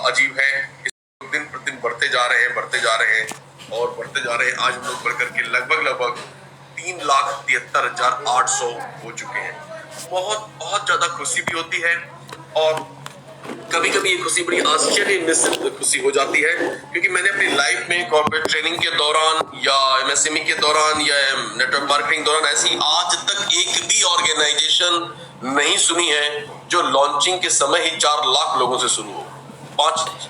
अजीब है। दिन प्रतिदिन बढ़ते जा रहे हैं और बढ़ते जा रहे हैं। आज हम लोग बढ़कर के लगभग 3,73,800 हो चुके हैं। बहुत बहुत ज्यादा खुशी भी होती है और कभी कभी ये खुशी बड़ी आश्चर्य मिश्रित खुशी हो जाती है, क्योंकि मैंने अपनी लाइफ में कॉर्पोरेट ट्रेनिंग के दौरान या एमएसएमई के दौरान या नेटवर्क मार्केटिंग दौरान ऐसी आज तक एक भी ऑर्गेनाइजेशन नहीं सुनी है जो लॉन्चिंग के समय ही 4 लाख लोगों से शुरू हो,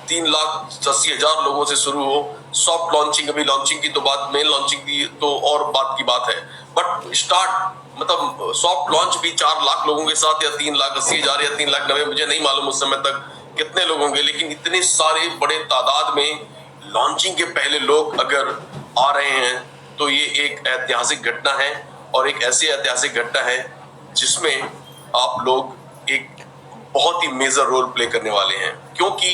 3,80,000 लोगों से शुरू हो। सॉफ्ट लॉन्चिंग, अभी लॉन्चिंग की तो बात, मेन लॉन्चिंग की तो और बात की बात है, बट स्टार्ट मतलब सॉफ्ट लॉन्च भी 4 लाख लोगों के साथ, या 3,80,000 या 3,90,000, मुझे नहीं मालूम उस समय तक कितने लोग होंगे, लेकिन इतने सारे बड़े तादाद में लॉन्चिंग के पहले लोग अगर आ रहे हैं तो ये एक ऐतिहासिक घटना है। और एक ऐसी ऐतिहासिक घटना है जिसमें आप लोग एक बहुत ही मेजर रोल प्ले करने वाले हैं, क्योंकि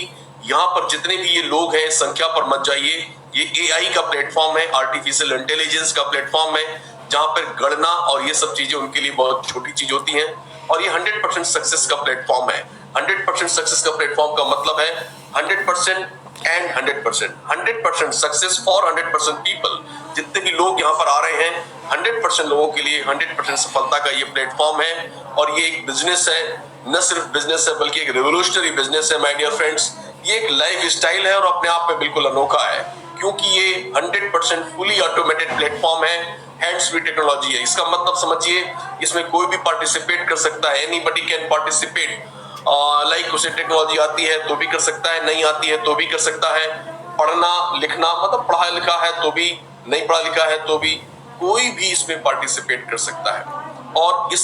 यहाँ पर जितने भी ये लोग हैं, संख्या पर मत जाइए। ये एआई का प्लेटफॉर्म है, आर्टिफिशियल इंटेलिजेंस का प्लेटफॉर्म है, जहां पर गणना और ये सब चीजें उनके लिए बहुत छोटी चीज होती हैं। और ये 100% सक्सेस का प्लेटफॉर्म है। 100% सक्सेस का प्लेटफॉर्म का मतलब है 100% एंड 100%, 100% सक्सेस फॉर 100% पीपल। जितने भी लोग यहाँ पर आ रहे हैं, 100% लोगों के लिए 100% सफलता का ये प्लेटफॉर्म है। और ये एक बिजनेस है, न सिर्फ बिजनेस है बल्कि एक रेवोल्यूशनरी बिजनेस है माय डियर फ्रेंड्स। ये एक लाइफ स्टाइल है और अपने आप में बिल्कुल अनोखा है, क्योंकि ये 100% फुली ऑटोमेटेड प्लेटफॉर्म है, हैंड्स फ्री टेक्नोलॉजी है। इसका मतलब समझिए, इसमें कोई भी पार्टिसिपेट कर सकता है, एनीबॉडी कैन पार्टिसिपेट। लाइक उसे टेक्नोलॉजी आती है तो भी कर सकता है, नहीं आती है तो भी कर सकता है, पढ़ना लिखना मतलब पढ़ा लिखा है तो भी, नहीं पढ़ा लिखा है तो भी, कोई भी इसमें पार्टिसिपेट कर सकता है। और इस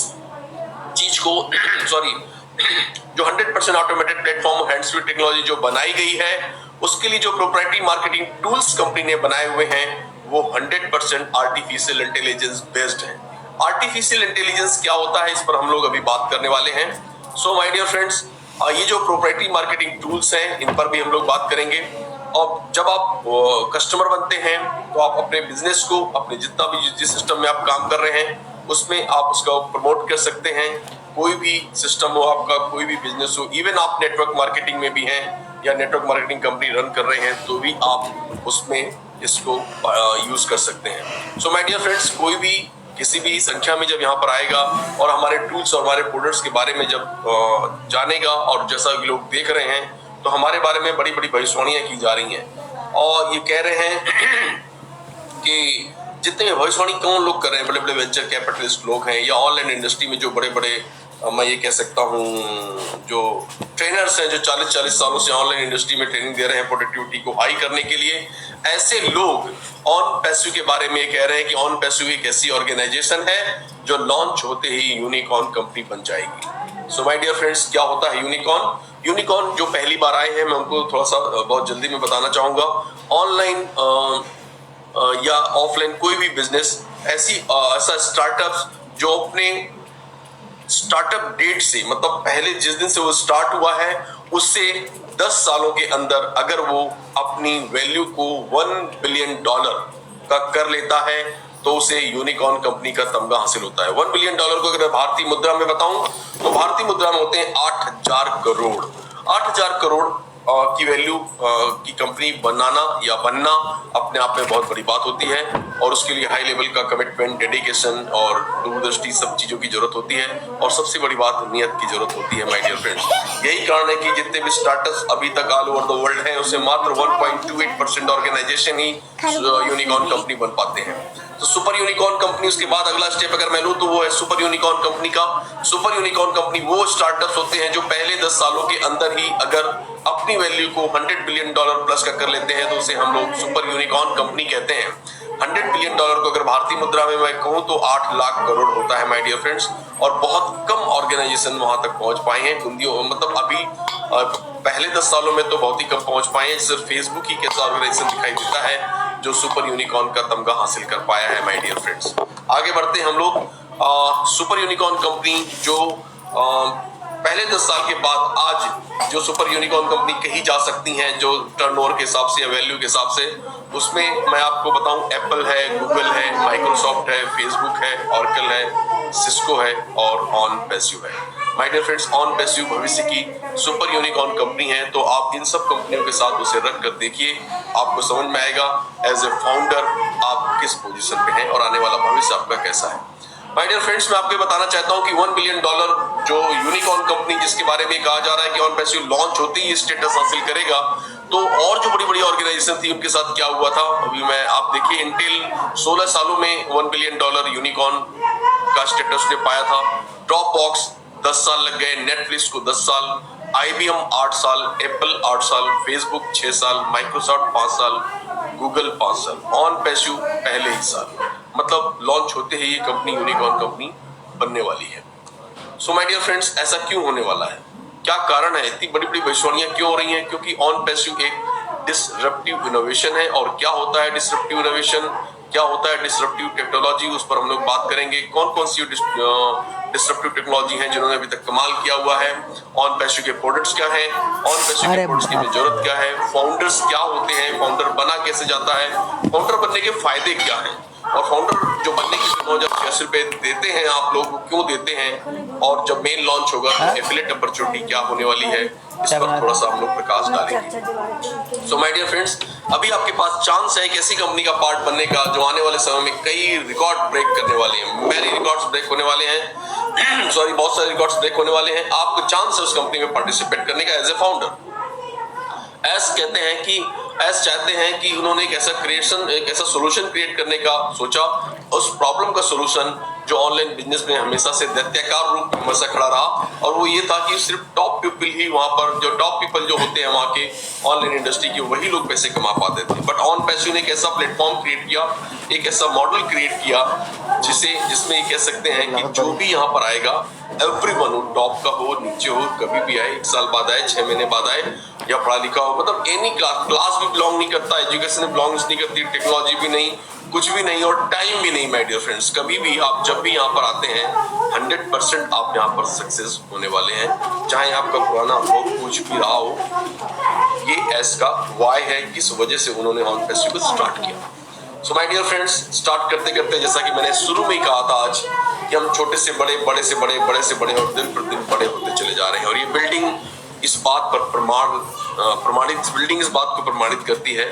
चीज को सॉरी जो 100% automated platform hands free technology जो बनाई गई है, उसके लिए जो प्रोप्राइटरी मार्केटिंग टूल्स कंपनी ने बनाए हुए हैं वो 100% आर्टिफिशियल इंटेलिजेंस बेस्ड है। आर्टिफिशियल इंटेलिजेंस क्या होता है, इस पर हम लोग अभी बात करने वाले हैं। सो माय डियर फ्रेंड्स, ये जो प्रोप्राइटरी मार्केटिंग टूल्स हैं, इन पर भी हम लोग बात करेंगे। और जब आप कस्टमर बनते हैं तो आप अपने बिजनेस को, अपने जितना भी जिस सिस्टम में आप काम कर रहे हैं उसमें आप उसका प्रमोट कर सकते हैं। कोई भी सिस्टम हो आपका, कोई भी बिजनेस हो, इवन आप नेटवर्क मार्केटिंग में भी हैं या नेटवर्क मार्केटिंग कंपनी रन कर रहे हैं तो भी आप उसमें इसको यूज कर सकते हैं। सो माय डियर फ्रेंड्स, कोई भी किसी भी संख्या में जब यहाँ पर आएगा और हमारे टूल्स और हमारे प्रोडक्ट्स के बारे में जब जानेगा, और जैसा लोग देख रहे हैं तो हमारे बारे में बड़ी बड़ी भविष्यवाणियां की जा रही हैं और ये कह रहे हैं कि जितने भविष्यवाणी कौन लोग कर रहे हैं, बड़े बड़े वेंचर कैपिटलिस्ट लोग हैं या ऑनलाइन इंडस्ट्री में जो बड़े बड़े, मैं ये कह सकता हूँ, जो ट्रेनर्स हैं जो 40-40 सालों से ऑनलाइन इंडस्ट्री में ट्रेनिंग दे रहे हैं प्रोडक्टिविटी को हाई करने के लिए, ऐसे लोग ऑन पैसिव के बारे में कह रहे हैं कि ऑन पैसिव एक ऐसी ऑर्गेनाइजेशन है जो लॉन्च होते ही यूनिकॉर्न कंपनी बन जाएगी। सो माय डियर फ्रेंड्स, क्या होता है यूनिकॉर्न? यूनिकॉर्न जो पहली बार आए हैं, मैं उनको थोड़ा सा बहुत जल्दी में बताना चाहूंगा। ऑनलाइन या ऑफलाइन कोई भी बिजनेस ऐसा स्टार्टअप जो अपने स्टार्टअप डेट से, मतलब पहले जिस दिन से वो स्टार्ट हुआ है उससे 10 सालों के अंदर अगर वो अपनी वैल्यू को $1 बिलियन का कर लेता है तो उसे यूनिकॉर्न कंपनी का तमगा हासिल होता है। $1 बिलियन को अगर भारतीय मुद्रा में बताऊं तो भारतीय मुद्रा में होते हैं 8,000 करोड़। 8,000 करोड़ की वैल्यू की कंपनी बनाना या बनना अपने आप में बहुत बड़ी बात होती है और उसके लिए हाई लेवल का कमिटमेंट, डेडिकेशन और दूरदृष्टि सब चीजों की जरूरत होती है और सबसे बड़ी बात नियत की जरूरत होती है माय डियर फ्रेंड्स। यही कारण है कि जितने भी स्टार्टअप्स अभी तक ऑल ओवर द वर्ल्ड हैं उससे मात्र 1.28% ऑर्गेनाइजेशन ही यूनिकॉर्न कंपनी बन पाते हैं। तो सुपर यूनिकॉर्न कंपनी, उसके बाद अगला स्टेप अगर मैं लूं तो वो है सुपर यूनिकॉर्न कंपनी का। सुपर यूनिकॉर्न कंपनी वो स्टार्टअप्स होते हैं जो पहले 10 सालों के अंदर ही अगर अपनी वैल्यू को $100 बिलियन प्लस का कर लेते हैं तो उसे हम लोग सुपर यूनिकॉर्न कंपनी कहते हैं। $100 बिलियन को अगर भारतीय मुद्रा में मैं कहूं तो 8 लाख करोड़ होता है माय डियर फ्रेंड्स। और बहुत कम ऑर्गेनाइजेशन वहां तक पहुंच पाए हैं, मतलब अभी पहले 10 सालों में तो बहुत ही कम पहुंच पाए हैं। सिर्फ फेसबुक ही कैसा ऑर्गेनाइजेशन दिखाई देता है जो सुपर यूनिकॉर्न का तमगा हासिल कर पाया है माय डियर फ्रेंड्स। आगे बढ़ते हैं हम लोग। सुपर यूनिकॉर्न कंपनी जो पहले 10 साल के बाद आज जो सुपर यूनिकॉर्न कंपनी कही जा सकती हैं जो टर्नओवर के हिसाब से या वैल्यू के हिसाब से, उसमें मैं आपको बताऊं एप्पल है, गूगल है, माइक्रोसॉफ्ट है, फेसबुक है, ऑरेकल है, सिस्को है और ऑन पैसिव है। My dear friends, OnPassive भविष्य की सुपर यूनिकॉर्न कंपनी है, तो आप इन सब कंपनियों के साथ उसे रख कर देखिए, आपको समझ में आएगा एज ए फाउंडर आप किस पोजीशन पे हैं और आने वाला भविष्य आपका कैसा है। माय डियर फ्रेंड्स, मैं आपको बताना चाहता हूं कि $1 बिलियन जो यूनिकॉर्न कंपनी जिसके बारे में कहा जा रहा है कि ऑन पैसिव लॉन्च होते ही स्टेटस हासिल करेगा, तो और जो बड़ी बड़ी ऑर्गेनाइजेशन थी उनके साथ क्या हुआ था अभी मैं आप देखिए, इंटेल 16 सालों में $1 बिलियन यूनिकॉर्न का स्टेटस ने पाया था, ड्रॉपबॉक्स 10 साल लग गए, नेटफ्लिक्स को 10 साल, IBM 8 साल, एप्पल 8 साल, फेसबुक 6 साल, माइक्रोसॉफ्ट 5 साल, गूगल 5 साल, ऑन पैसिव पहले ही साल, मतलब लॉन्च होते ही ये कंपनी यूनिकॉर्न कंपनी बनने वाली है। सो माय डियर फ्रेंड्स, ऐसा क्यों होने वाला है, क्या कारण है, इतनी बड़ी बड़ी भविष्यवाणियां क्यों हो रही हैं? क्योंकि ऑन पैसिव एक डिसरप्टिव इनोवेशन है। और क्या होता है डिसरप्टिव इनोवेशन, क्या होता है डिसरप्टिव टेक्नोलॉजी, उस पर हम लोग बात करेंगे। कौन कौन सी डिसरप्टिव टेक्नोलॉजी हैं जिन्होंने अभी तक कमाल किया हुआ है, ऑन पैसिव के प्रोडक्ट्स क्या है, ऑन पैसिव के प्रोडक्ट्स की जरूरत क्या है, फाउंडर्स क्या होते हैं, फाउंडर बना कैसे जाता है, फाउंडर बनने के फायदे क्या हैं, और फाउंडर जो बनने की 9,086 रुपए देते हैं आप लोग क्यों देते हैं, और जब मेन लॉन्च होगा तो एफिलिएट अपॉर्चुनिटी क्या होने वाली है, इस पर थोड़ा सा हम लोग प्रकाश डालेंगे। सो माय डियर फ्रेंड्स, अभी आपके पास चांस है एक ऐसी कंपनी का पार्ट बनने का जो आने वाले समय में कई रिकॉर्ड ब्रेक करने वाले हैं, मैनी रिकॉर्ड्स ब्रेक होने वाले हैं सॉरी बहुत सारे रिकॉर्ड्स ब्रेक होने वाले हैं। आपको चांस है उस कंपनी में पार्टिसिपेट करने का एज ए फाउंडर। ऐसा कहते हैं कि ऐसा चाहते हैं कि उन्होंने एक ऐसा सोल्यूशन क्रिएट करने का सोचा, उस प्रॉब्लम का सोल्यूशन जो ऑनलाइन बिजनेस में हमेशा से दैत्याकार रूप में हमेशा खड़ा रहा, और वो ये था कि सिर्फ टॉप पीपल ही वहां पर, जो टॉप पीपल जो होते हैं वहां के ऑनलाइन इंडस्ट्री के, वही लोग पैसे कमा पाते थे। बट ऑन पैसिव ने एक ऐसा प्लेटफॉर्म क्रिएट किया, एक ऐसा मॉडल क्रिएट किया जिसमें ये कह सकते हैं कि जो भी यहाँ पर आएगा, एवरीवन हो, टॉप का हो, नीचे हो, कभी भी आए, 1 साल बाद आए, 6 महीने बाद आए, या पढ़ा लिखा हो, मतलब एनी क्लास भी बिलोंग नहीं करता, एजुकेशन बिलोंग नहीं करती, टेक्नोलॉजी भी नहीं, कुछ भी नहीं, और टाइम भी नहीं। माय डियर फ्रेंड्स, कभी भी आप जब भी यहाँ पर आते हैं 100% आप यहाँ पर सक्सेस होने वाले हैं, चाहे आपका पुराना हो कुछ भी रहा हो। ये एस का वाई है, किस वजह से उन्होंने ऑन पैसिव को स्टार्ट किया। So my dear friends, start करते करते जैसा कि मैंने शुरू में ही कहा था आज कि हम छोटे से बड़े, बड़े से बड़े, बड़े से बड़े और दिन प्रतिदिन बड़े होते चले जा रहे हैं, और ये बिल्डिंग इस बात पर प्रमाणित करती है।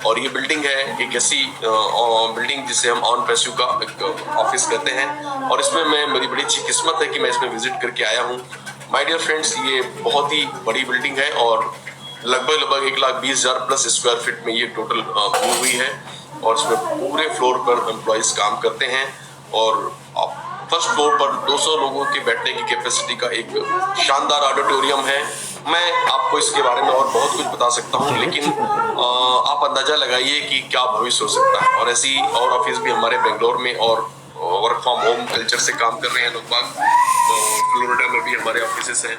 और ये बिल्डिंग है एक ऐसी बिल्डिंग जिसे हम ऑन पैसिव का एक ऑफिस कहते हैं, और इसमें मेरी बड़ी अच्छी किस्मत है कि मैं इसमें विजिट करके आया हूँ। माय डियर फ्रेंड्स, ये बहुत ही बड़ी बिल्डिंग है और लगभग 1,20,000 प्लस स्क्वायर फीट में ये टोटल बनी हुई है, और इसमें पूरे फ्लोर पर एम्प्लॉइज काम करते हैं, और फर्स्ट फ्लोर पर 200 लोगों के बैठने की कैपेसिटी का एक शानदार ऑडिटोरियम है। मैं आपको इसके बारे में और बहुत कुछ बता सकता हूं, लेकिन आप अंदाजा लगाइए कि क्या भविष्य हो सकता है। और ऐसी और ऑफिस भी हमारे बेंगलोर में और वर्क फ्रॉम होम कल्चर से काम कर रहे हैं लोग बाग। फ्लोरिडा में भी हमारे ऑफिसेस हैं।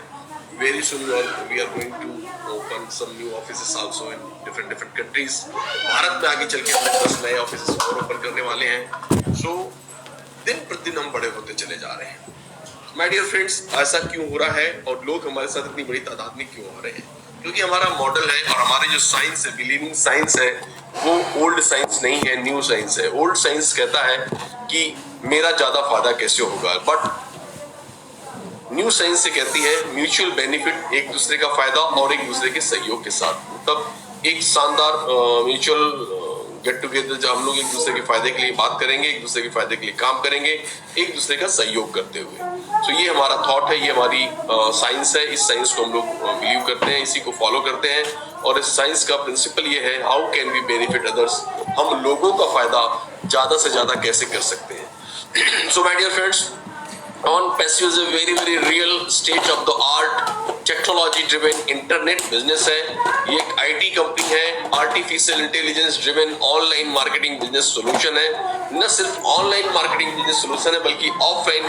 Very soon we are going to open some new offices also in different countries. Bharat में आगे चल के हम 10 नए ऑफिसेस और ओपन करने वाले हैं। सो दिन प्रतिदिन हम बड़े होते चले जा रहे हैं। माय डियर फ्रेंड्स, ऐसा क्यों हो रहा है और लोग हमारे साथ इतनी बड़ी तादाद में क्यों आ रहे हैं? क्योंकि हमारा मॉडल है और हमारी जो साइंस है, बिलीविंग साइंस है, वो ओल्ड साइंस नहीं है, न्यू साइंस है। ओल्ड साइंस कहता है कि मेरा ज्यादा फायदा कैसे होगा, बट न्यू साइंस से कहती है म्यूचुअल बेनिफिट, एक दूसरे का फायदा और एक दूसरे के सहयोग के साथ। मतलब एक शानदार म्यूचुअल गेट टुगेदर जब हम लोग एक दूसरे के फायदे के लिए बात करेंगे, एक दूसरे के फायदे के लिए काम करेंगे, एक दूसरे का सहयोग करते हुए। तो ये हमारा थॉट है, ये हमारी साइंस है। इस साइंस को हम लोग बिलीव करते हैं, इसी को फॉलो करते हैं। और इस साइंस का प्रिंसिपल ये है, how can we benefit others, हम लोगों का फायदा ज्यादा से ज्यादा कैसे कर सकते हैं। So my dear friends, OnPassive is a very real state of the art technology driven internet business है। ये एक आईटी कंपनी है, artificial intelligence driven online marketing business solution है। न सिर्फ ऑनलाइन मार्केटिंग बिजनेस सॉल्यूशन है, बल्कि offline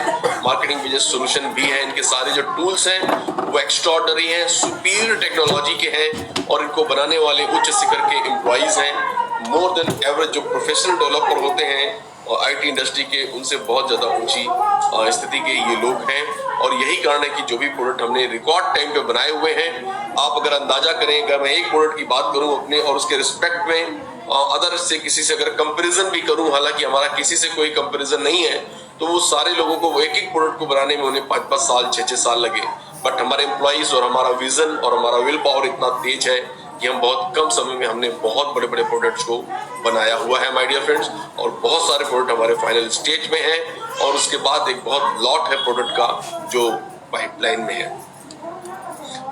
marketing business solution भी है। इनके सारे जो टूल्स हैं वो एक्स्ट्राऑर्डिनरी हैं, सुपीरियर टेक्नोलॉजी के हैं, और इनको बनाने वाले उच्च शिखर के एम्प्लॉइज हैं। मोर देन एवरेज जो प्रोफेशनल डेवलपर होते हैं और आईटी इंडस्ट्री के, उनसे बहुत ज्यादा ऊंची स्थिति के ये लोग हैं। और यही कारण है कि जो भी प्रोडक्ट हमने रिकॉर्ड टाइम पे बनाए हुए हैं, आप अगर अंदाजा करें, अगर मैं एक प्रोडक्ट की बात करूं अपने और उसके रिस्पेक्ट में अदर से किसी से अगर कंपैरिजन भी करूं, हालांकि हमारा किसी से कोई कंपैरिजन नहीं है, तो वो सारे लोगों को एक एक प्रोडक्ट को बनाने में उन्हें 5-5 साल 6-6 साल लगे। बट हमारे एम्प्लॉइज और हमारा विजन और हमारा विल पावर इतना तेज है कि हम बहुत कम समय में हमने बहुत बड़े बड़े प्रोडक्ट्स को बनाया हुआ है माय डियर फ्रेंड्स, और बहुत सारे प्रोडक्ट हमारे फाइनल स्टेज में हैं, और उसके बाद एक बहुत लॉट है प्रोडक्ट का जो पाइपलाइन में है।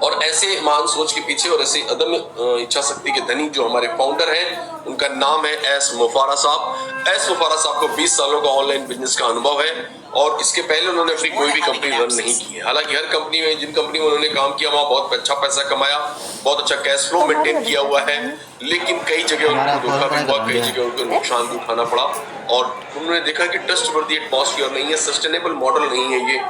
और ऐसे महान सोच के पीछे और ऐसे अदम्य इच्छा शक्ति के धनी जो हमारे फाउंडर हैं, उनका नाम है एस मुफारा साहब। एस मुफारा साहब को 20 सालों का ऑनलाइन बिजनेस का अनुभव है, और इसके पहले उन्होंने अपनी कोई भी कंपनी रन नहीं की है। हालांकि हर कंपनी में, जिन कंपनी में उन्होंने काम किया, वहां बहुत अच्छा पैसा कमाया, बहुत अच्छा कैश फ्लो मेंटेन किया हुआ है, लेकिन कई जगह उनको धोखा भी हुआ, कई जगह उनको नुकसान भी उठाना पड़ा, और उन्होंने देखा कि ट्रस्टवर्दी एटमॉस्फेयर नहीं है, सस्टेनेबल मॉडल नहीं है ये।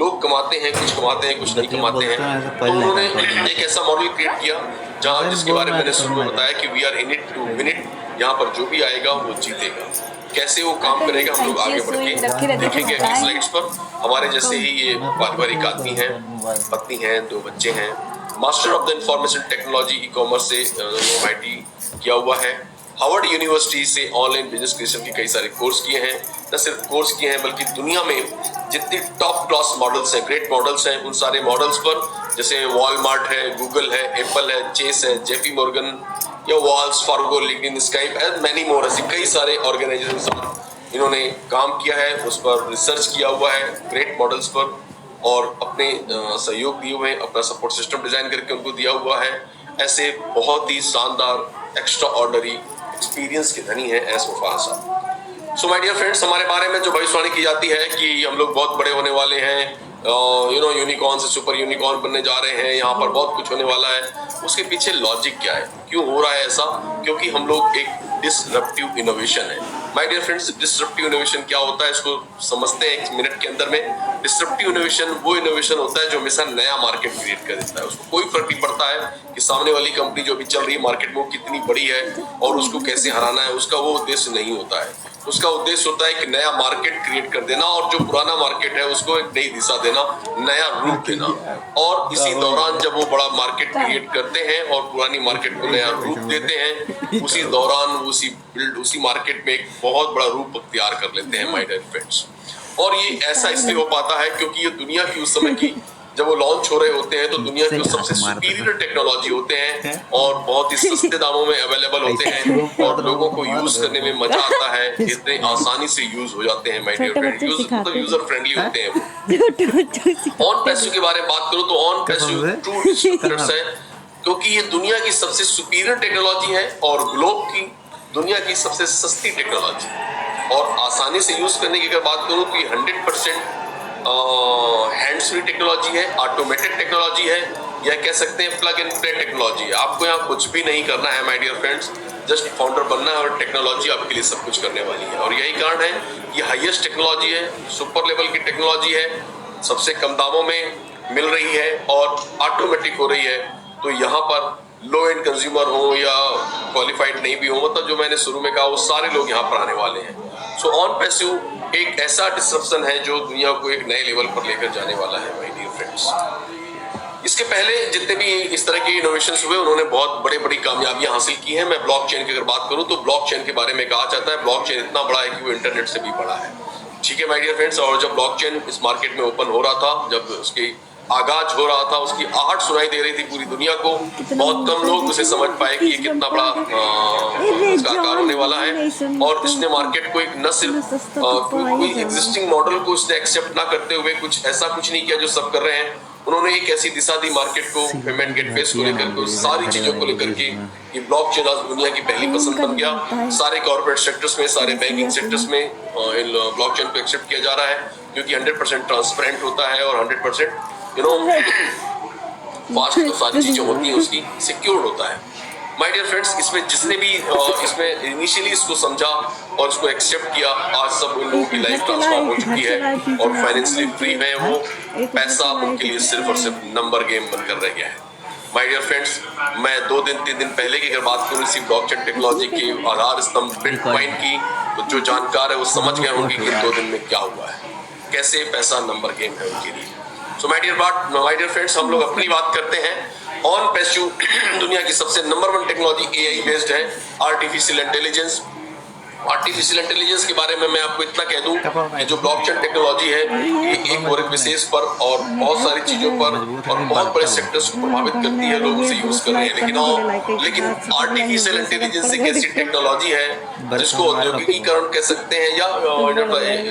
लोग कमाते हैं, कुछ कमाते हैं, कुछ नहीं कमाते हैं। तो उन्होंने एक ऐसा मॉडल क्रिएट किया जहां, जिसके बारे में मैंने शुरू में बताया कि we are in it to win it. यहाँ पर जो भी आएगा वो जीतेगा। कैसे वो काम करेगा हम लोग आगे बढ़ के देखेंगे अगली स्लाइड्स पर। हमारे जैसे ही ये पारिवारिक आदमी हैं, पत्नी हैं, 2 बच्चे हैं, master of the information technology e commerce से MIT किया हुआ है, हार्वर्ड यूनिवर्सिटी से ऑनलाइन बिजनेस क्रिएशन के कई सारे कोर्स किए हैं। न सिर्फ कोर्स किए हैं बल्कि दुनिया में जितने टॉप क्लास मॉडल्स हैं, ग्रेट मॉडल्स हैं, उन सारे मॉडल्स पर, जैसे वॉलमार्ट है, गूगल है, एप्पल है, चेस है, जेपी मॉर्गन या walls Fargo, LinkedIn, Skype and many more, ऐसे कई सारे ऑर्गेनाइजेशंस पर इन्होंने काम किया है, उस पर रिसर्च किया हुआ है ग्रेट मॉडल्स पर, और अपने सहयोग दिए हुए, अपना सपोर्ट सिस्टम डिजाइन करके उनको दिया हुआ है। ऐसे बहुत ही शानदार एक्स्ट्रा ऑर्डिनरी एक्सपीरियंस के धनी है एस मुफारा साहब। सो माय डियर फ्रेंड्स, हमारे बारे में जो भविष्यवाणी की जाती है कि हम लोग बहुत बड़े होने वाले हैं, यूनिकॉर्न से सुपर यूनिकॉर्न बनने जा रहे हैं, यहाँ पर बहुत कुछ होने वाला है, उसके पीछे लॉजिक क्या है, क्यों हो रहा है ऐसा? क्योंकि हम लोग एक डिसरप्टिव इनोवेशन है my dear friends. Disruptive innovation क्या होता है इसको समझते हैं 1 मिनट के अंदर में। डिसरप्टिव इनोवेशन वो इनोवेशन होता है जो हमेशा नया मार्केट क्रिएट कर देता है। उसको कोई फर्क नहीं पड़ता है कि सामने वाली कंपनी जो अभी चल रही है मार्केट में वो कितनी बड़ी है और उसको कैसे हराना है, उसका वो उद्देश्य नहीं होता है। उसका उद्देश्य होता है कि नया मार्केट क्रिएट कर देना, और जो पुराना मार्केट है उसको एक नई दिशा देना, नया रूप देना। और इसी दौरान जब वो बड़ा मार्केट क्रिएट करते हैं और पुरानी मार्केट को नया रूप देते हैं, उसी दौरान उसी मार्केट में एक बहुत बड़ा रूप अख्तियार कर लेते हैं माय डियर फ्रेंड्स। और ये ऐसा इसलिए हो पाता है क्योंकि ये दुनिया की उस समय की जब वो लॉन्च हो रहे होते हैं तो दुनिया के सबसे सुपीरियर टेक्नोलॉजी होते हैं और बहुत ही सस्ते दामों में अवेलेबल होते हैं, और लोगों को यूज करने में मजा आता है, इतने आसानी से यूज हो जाते हैं my dear friend, user friendly होते हैं। ऑन पैसिव के बारे में बात करूं तो ऑन पैसिव ट्रू डिस्ट्रप्टर्स है क्योंकि ये दुनिया की सबसे सुपीरियर टेक्नोलॉजी है और ग्लोब की दुनिया की सबसे सस्ती टेक्नोलॉजी, और आसानी से यूज करने की अगर बात करूं तो ये 100% हैंड्स फ्री टेक्नोलॉजी है, ऑटोमेटेड टेक्नोलॉजी है, या कह सकते हैं प्लग एंड प्ले टेक्नोलॉजी है। आपको यहाँ कुछ भी नहीं करना है my dear friends, just founder बनना है और टेक्नोलॉजी आपके लिए सब कुछ करने वाली है। और यही कारण है कि हाईएस्ट टेक्नोलॉजी है, सुपर लेवल की टेक्नोलॉजी है, सबसे कम दामों में मिल रही है और ऑटोमेटिक हो रही है। तो यहाँ पर लो एंड कंज्यूमर हो या क्वालिफाइड नहीं भी हो, मतलब जो मैंने शुरू में कहा वो सारे लोग यहाँ पर आने वाले हैं। सो ऑन पैसिव एक ऐसा डिस्ट्रप्शन है जो दुनिया को एक नए लेवल पर लेकर जाने वाला है माय डियर फ्रेंड्स। इसके पहले जितने भी इस तरह के इनोवेशंस हुए उन्होंने बहुत बड़ी बड़ी कामयाबियां हासिल की हैं। मैं ब्लॉकचेन की अगर बात करूं तो ब्लॉकचेन के बारे में कहा जाता है ब्लॉकचेन इतना बड़ा है कि वो इंटरनेट से भी बड़ा है। ठीक है माय डियर फ्रेंड्स, और जब ब्लॉकचेन इस मार्केट में ओपन हो रहा था, जब उसकी आगाज हो रहा था, उसकी आहट सुनाई दे रही थी पूरी दुनिया को, बहुत कम लोग उसे समझ पाए कि ये कितना बड़ा इसका आकार होने वाला है। और इसने मार्केट को एक न सिर्फ कोई एग्जिस्टिंग मॉडल को इसने एक्सेप्ट ना करते हुए कुछ ऐसा कुछ नहीं किया जो सब कर रहे हैं, उन्होंने एक ऐसी दिशा दी मार्केट को, पेमेंट गेटवेज को लेकर के, सारी चीजों को लेकर के ये ब्लॉकचेन आज दुनिया की पहली पसंद बन गया। सारे कॉर्पोरेट सेक्टर्स में, सारे बैंकिंग सेक्टर्स में इन ब्लॉकचेन को एक्सेप्ट किया जा रहा है क्योंकि 100% ट्रांसपेरेंट होता है और 100% फास्ट जो सारी चीजें होती हैं उसकी सिक्योर्ड होता है। माय डियर फ्रेंड्स, इसमें जिसने भी इसमें इनिशियली इसको समझा और इसको एक्सेप्ट किया, आज सब उन लोगों की लाइफ ट्रांसफॉर्म हो चुकी है और फाइनेंशियली फ्री है। वो पैसा उनके लिए सिर्फ और सिर्फ नंबर गेम बनकर रह गया है। माय डियर फ्रेंड्स, मैं 2 दिन 3 दिन पहले की अगर बात करूं इसी ब्लॉकचेन टेक्नोलॉजी के आधार स्तंभ बिटकॉइन की, तो जो जानकार है वो समझ गए होंगे कि 2 दिन में क्या हुआ है, कैसे पैसा नंबर गेम है उनके लिए। सो माय डियर फ्रेंड्स, हम लोग अपनी बात करते हैं। ऑन पैसिव दुनिया की सबसे नंबर 1 टेक्नोलॉजी एआई बेस्ड है, आर्टिफिशियल इंटेलिजेंस। आर्टिफिशियल इंटेलिजेंस के बारे में मैं आपको इतना कह दूं कि जो ब्लॉकचेन टेक्नोलॉजी है ये एक और एक विशेष पर और बहुत सारी चीजों पर और बहुत बड़े सेक्टर्स को प्रभावित करती है, लोग उसे यूज कर रहे हैं। लेकिन आर्टिफिशियल इंटेलिजेंस एक ऐसी टेक्नोलॉजी है जिसको औद्योगिकीकरण कह सकते हैं या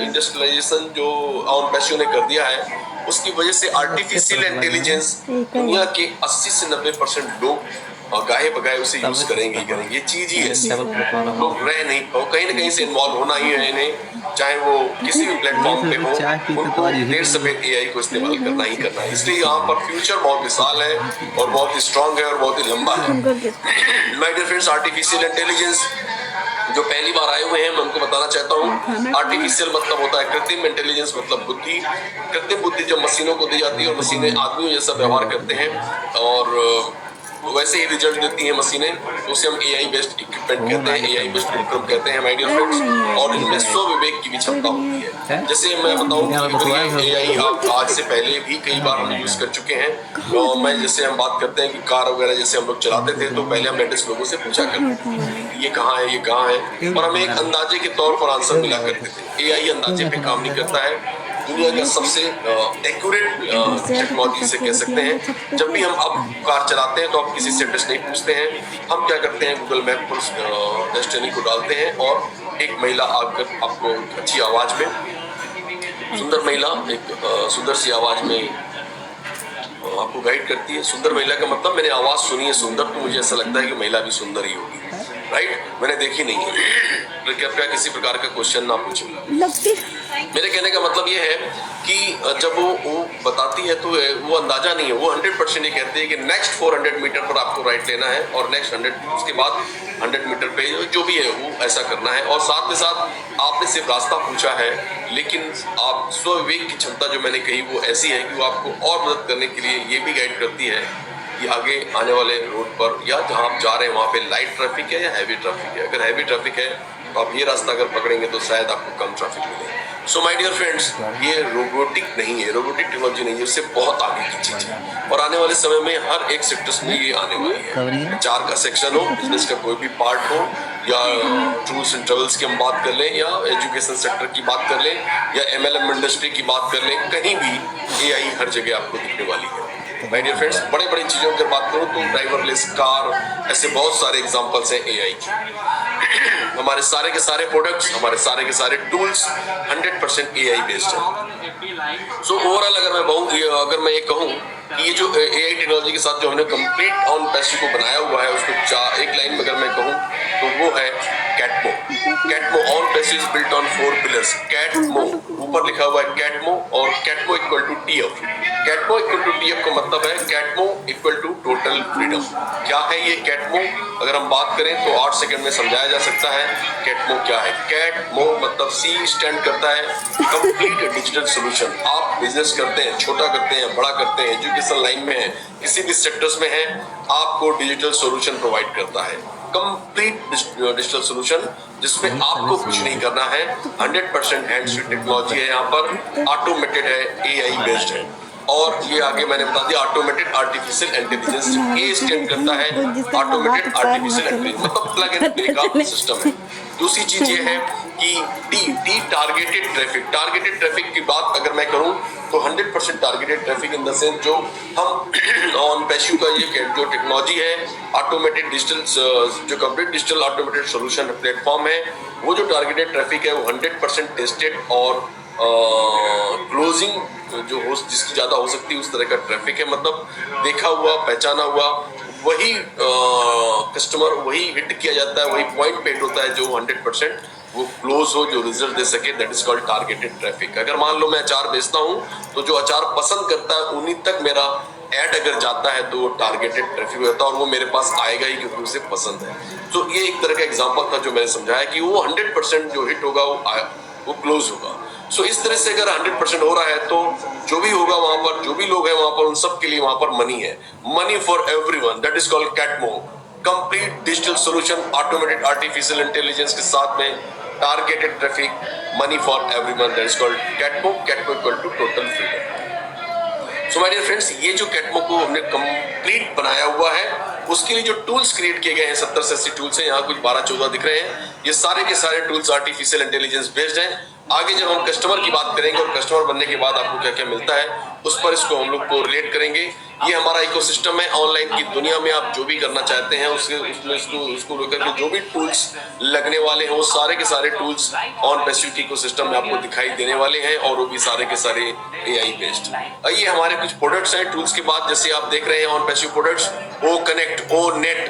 इंडस्ट्रियलाइजेशन जो ऑन पैशो ने कर दिया है, उसकी वजह से आर्टिफिशियल इंटेलिजेंस दुनिया के 80 से 90% लोग गाहे बगाए उसे यूज करेंगे ही करेंगे। ये चीज ही ऐसी है, लोग रह नहीं पाओ, कहीं ना कहीं से इन्वॉल्व होना ही है इन्हें, चाहे वो किसी भी प्लेटफॉर्म पे हो, उनको देर सवेर एआई को इस्तेमाल करना ही करना है। इसलिए यहाँ पर फ्यूचर बहुत विशाल है और बहुत ही स्ट्रांग है और बहुत ही लंबा है। My dear friends, artificial intelligence जो पहली बार आए हुए हैं मैं उनको बताना चाहता हूँ, आर्टिफिशियल मतलब होता है कृत्रिम, इंटेलिजेंस मतलब बुद्धि। कृत्रिम बुद्धि जब मशीनों को दी जाती है और मशीनें आदमियों जैसा व्यवहार करते हैं और वैसे ही रिजल्ट देती हैं मशीनें, तो उसे हम एआई बेस्ड इक्विपमेंट कहते हैं, एआई बेस्ड उपकरण कहते हैं माय डियर फ्रेंड्स। और इनमें स्वविवेक की भी क्षमता होती है। जैसे मैं बताऊं कि एआई आप आज से पहले भी कई बार हम यूज कर चुके हैं। तो मैं जैसे हम बात करते हैं कि कार वगैरह जैसे हम लोग चलाते थे तो पहले हम लेटेस्ट लोगों से पूछा करते थे ये कहाँ है, ये कहाँ है, और हमें एक अंदाजे के तौर पर आंसर मिला करते थे। एआई अंदाजे पे काम नहीं करता है, दुनिया का सबसे एक्यूरेट टेक्नोलॉजी से कह सकते हैं। जब भी हम अब कार चलाते हैं तो आप किसी से एड्रेस नहीं पूछते हैं, हम क्या करते हैं गूगल मैप पर डेस्टिनी को डालते हैं और एक महिला आकर आपको अच्छी आवाज में, सुंदर महिला एक सुंदर सी आवाज में आपको गाइड करती है। सुंदर महिला का मतलब मैंने आवाज सुनी है सुंदर, तो मुझे ऐसा लगता है कि महिला भी सुंदर ही होगी, राइट? मैंने देखी नहीं है, तो कृपया किसी प्रकार का क्वेश्चन ना पूछें। मेरे कहने का मतलब ये है कि जब वो बताती है तो वो अंदाजा नहीं है, वो 100% ये कहती है कि नेक्स्ट 400 मीटर पर आपको राइट लेना है और नेक्स्ट 100 उसके बाद 100 मीटर पे जो भी है वो ऐसा करना है। और साथ में साथ आपने सिर्फ रास्ता पूछा है, लेकिन आप स्वविवेक की क्षमता जो मैंने कही वो ऐसी है कि वो आपको और मदद करने के लिए ये भी गाइड करती है कि आगे आने वाले रोड पर या जहाँ आप जा रहे हैं वहाँ पे लाइट ट्रैफिक है या हैवी ट्रैफिक है। अगर हैवी ट्रैफिक है तो आप ये रास्ता अगर पकड़ेंगे तो शायद आपको कम ट्रैफिक मिले। सो माय डियर फ्रेंड्स, ये रोबोटिक नहीं है, रोबोटिक टेक्नोलॉजी नहीं है, उससे बहुत आगे की चीज है और आने वाले समय में हर एक सेक्टर्स में ये आने वाली है। चार का सेक्शन हो, बिजनेस का कोई भी पार्ट हो, या टूर्स एंड ट्रेवल्स की हम बात कर लें, या एजुकेशन सेक्टर की बात कर लें, या एमएलएम इंडस्ट्री की बात कर लें, कहीं भी एआई हर जगह आपको दिखने वाली है। माय डियर फ्रेंड्स, बड़े बड़ी चीजों की बात करूं तो ड्राइवरलेस कार, ऐसे बहुत सारे एग्जांपल्स हैं एआई की। हमारे सारे के सारे प्रोडक्ट्स, हमारे सारे के सारे टूल्स 100% एआई बेस्ड है। सो ओवरऑल अगर मैं ये कहूं कि ये जो एआई टेक्नोलॉजी के साथ जो हमने कंप्लीट ऑन पैसे को बनाया हुआ है, उसको एक लाइन में अगर मैं कहूं तो वो है कैटमो। कैटमो ऑन पैसे is built on 4 pillars. Catmo ऊपर लिखा हुआ है कैटमो, और Catmo equal to TF. Catmo equal to TF का मतलब है Catmo equal to total freedom. क्या है ये कैटमो? अगर हम बात करें तो 8 सेकंड में समझाया जा सकता है कैटमो क्या है। कैटमो मतलब सी स्टैंड करता है कंप्लीट डिजिटल सोल्यूशन। आप बिजनेस करते हैं, छोटा करते हैं, बड़ा करते हैं, एजुकेशन लाइन में है, किसी भी सेक्टर्स में है, आपको डिजिटल सोल्यूशन प्रोवाइड करता है। कंप्लीट डिजिटल सोल्यूशन जिसमें आपको कुछ नहीं करना है, 100% हैंड्स फ्री टेक्नोलॉजी है, यहाँ पर ऑटोमेटेड है, एआई बेस्ड है। और ये आगे मैंने बता दिया ऑटोमेटेड आर्टिफिशियल इंटेलिजेंस। ए स्टैंड करता है ऑटोमेटेड आर्टिफिशियल इंटेलिजेंस, मतलब प्लग एंड प्ले का सिस्टम है। दूसरी चीज ये है कि T targeted traffic. Targeted traffic की बात अगर मैं करूं तो 100% targeted traffic in the sense जो हम ऑन पैशू का ये जो टेक्नोलॉजी है, ऑटोमेटेड डिजिटल जो complete digital automated solution platform है, वो जो टारगेटेड ट्रैफिक है वो 100% टेस्टेड और क्लोजिंग जो हो जिसकी ज्यादा हो सकती है उस तरह का ट्रैफिक है। मतलब देखा हुआ, पहचाना हुआ, वही कस्टमर वही हिट किया जाता है, वही पॉइंट पे हिट होता है जो 100% वो क्लोज हो, जो रिजल्ट दे सके। That is called targeted traffic. अगर मान लो मैं अचार बेचता हूँ तो जो अचार पसंद करता है उन्हीं तक मेरा ऐड अगर जाता है तो वो टारगेटेड ट्रैफिक होता है और वो मेरे पास आएगा ही क्योंकि उसे पसंद है। तो ये एक तरह का एग्जांपल था जो मैंने समझाया कि वो 100% जो हिट होगा वो क्लोज होगा। सो इस तरह से अगर 100% हो रहा है तो जो भी होगा वहां पर, जो भी लोग हैं वहां पर, उन सब के लिए वहां पर मनी है, money for everyone. That is called Catmo, complete digital solution automated artificial intelligence के साथ में targeted traffic, money for everyone. That is called Catmo. Catmo equal to total freedom. So my dear friends, ये जो कैटमो को हमने complete बनाया हुआ है उसके लिए जो टूल्स क्रिएट किए गए हैं 70 से 80 टूल्स हैं, यहाँ कुछ 12-14 दिख रहे हैं। ये सारे के सारे टूल्स आर्टिफिशियल इंटेलिजेंस बेस्ड हैं। आगे जब हम कस्टमर की बात करेंगे और कस्टमर बनने के बाद आपको क्या क्या मिलता है उस पर इसको हम लोग को रिलेट करेंगे। ये हमारा इकोसिस्टम है। ऑनलाइन की दुनिया में आप जो भी करना चाहते हैं उसको लेकर के जो भी टूल्स लगने वाले हैं वो सारे के सारे टूल्स ऑन पैसिव की इकोसिस्टम में आपको दिखाई देने वाले हैं और वो भी सारे के सारे एआई बेस्ड। ये हमारे कुछ प्रोडक्ट्स हैं टूल्स के बाद, जैसे आप देख रहे हैं OnPassive products, O connect, O net,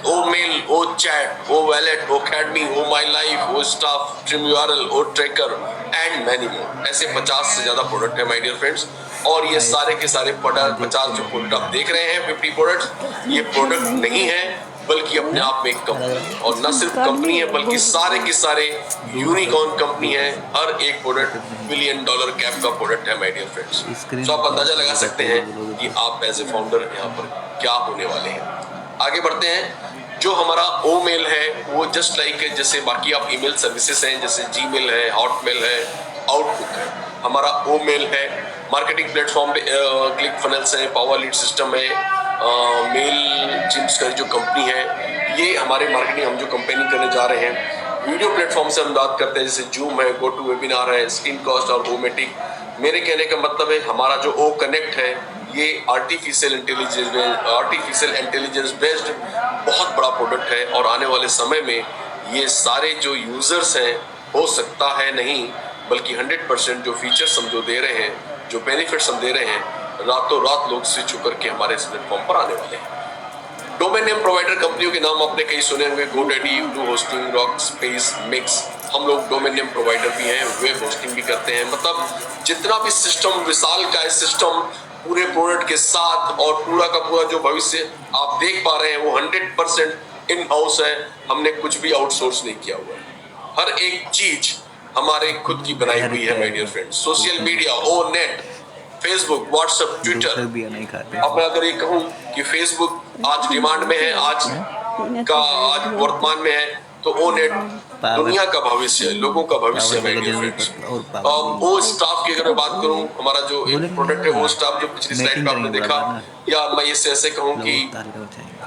O mail, O chat, O wallet, O academy, O my life, O staff, trim URL, O tracker and many more. ऐसे 50 से ज्यादा प्रोडक्ट है माय डियर फ्रेंड्स। और ये सारे के सारे product 50 जो प्रोडक्ट आप देख रहे हैं 50 प्रोडक्ट्स, ये प्रोडक्ट नहीं है बल्कि अपने आप में एक कंपनी, और न सिर्फ कंपनी है बल्कि सारे के सारे यूनिकॉर्न कंपनी है। हर एक प्रोडक्ट $1 बिलियन कैप का प्रोडक्ट है माय डियर फ्रेंड्स। तो आप अंदाजा लगा सकते हैं कि आप एज ए फाउंडर यहाँ पर क्या होने वाले हैं। आगे बढ़ते हैं। जो हमारा ओ मेल है वो जस्ट लाइक जैसे बाकी आप ईमेल सर्विसेज हैं, जैसे जीमेल है, हॉटमेल है, आउटलुक है, हमारा ओ मेल है। मार्केटिंग प्लेटफॉर्म पे क्लिक फनल्स है, पावर लीड सिस्टम है, मेल जिम्स का जो कंपनी है, ये हमारे मार्केटिंग हम जो कंपेनिंग करने जा रहे हैं। वीडियो प्लेटफॉर्म से हम बात करते हैं जैसे जूम है, गो टू वेबिनार है, स्क्रीन कॉस्ट और ओमेटिक। मेरे कहने का मतलब है हमारा जो ओ कनेक्ट है ये आर्टिफिशियल इंटेलिजेंस बेस्ड बहुत बड़ा प्रोडक्ट है और आने वाले समय में ये सारे जो यूजर्स हैं हो सकता है नहीं बल्कि 100% जो फीचर्स हम जो दे रहे हैं, जो बेनिफिट्स हम दे रहे हैं, रातों रात लोग स्विच होकर के हमारे इस प्लेटफॉर्म पर आने वाले हैं। डोमेन नेम प्रोवाइडर कंपनियों के नाम आपने कई सुने होंगे, GoDaddy, blue hosting, rock space, mix. हम लोग डोमेन नेम प्रोवाइडर भी हैं, वेब होस्टिंग भी करते हैं। मतलब जितना भी सिस्टम विशाल का है सिस्टम पूरे प्रोडक्ट के साथ और पूरा का पूरा जो भविष्य आप देख पा रहे हैं वो 100% इन हाउस है। हमने कुछ भी आउटसोर्स नहीं किया हुआ है। हर एक चीज हमारे खुद की बनाई हुई है my dear friends. Social media, O net, Facebook, WhatsApp, Twitter. अब मैं अगर ये कहूँ कि फेसबुक आज डिमांड में है, आज वर्तमान में है, तो ओ नेट दुनिया का भविष्य है, लोगों का भविष्य है my dear friends. O staff की अगर मैं बात करूं, हमारा जो एक प्रोडक्ट है ओ स्टाफ जो पिछली स्लाइड पे आपने देखा, या मैं इसे ऐसे कहूं कि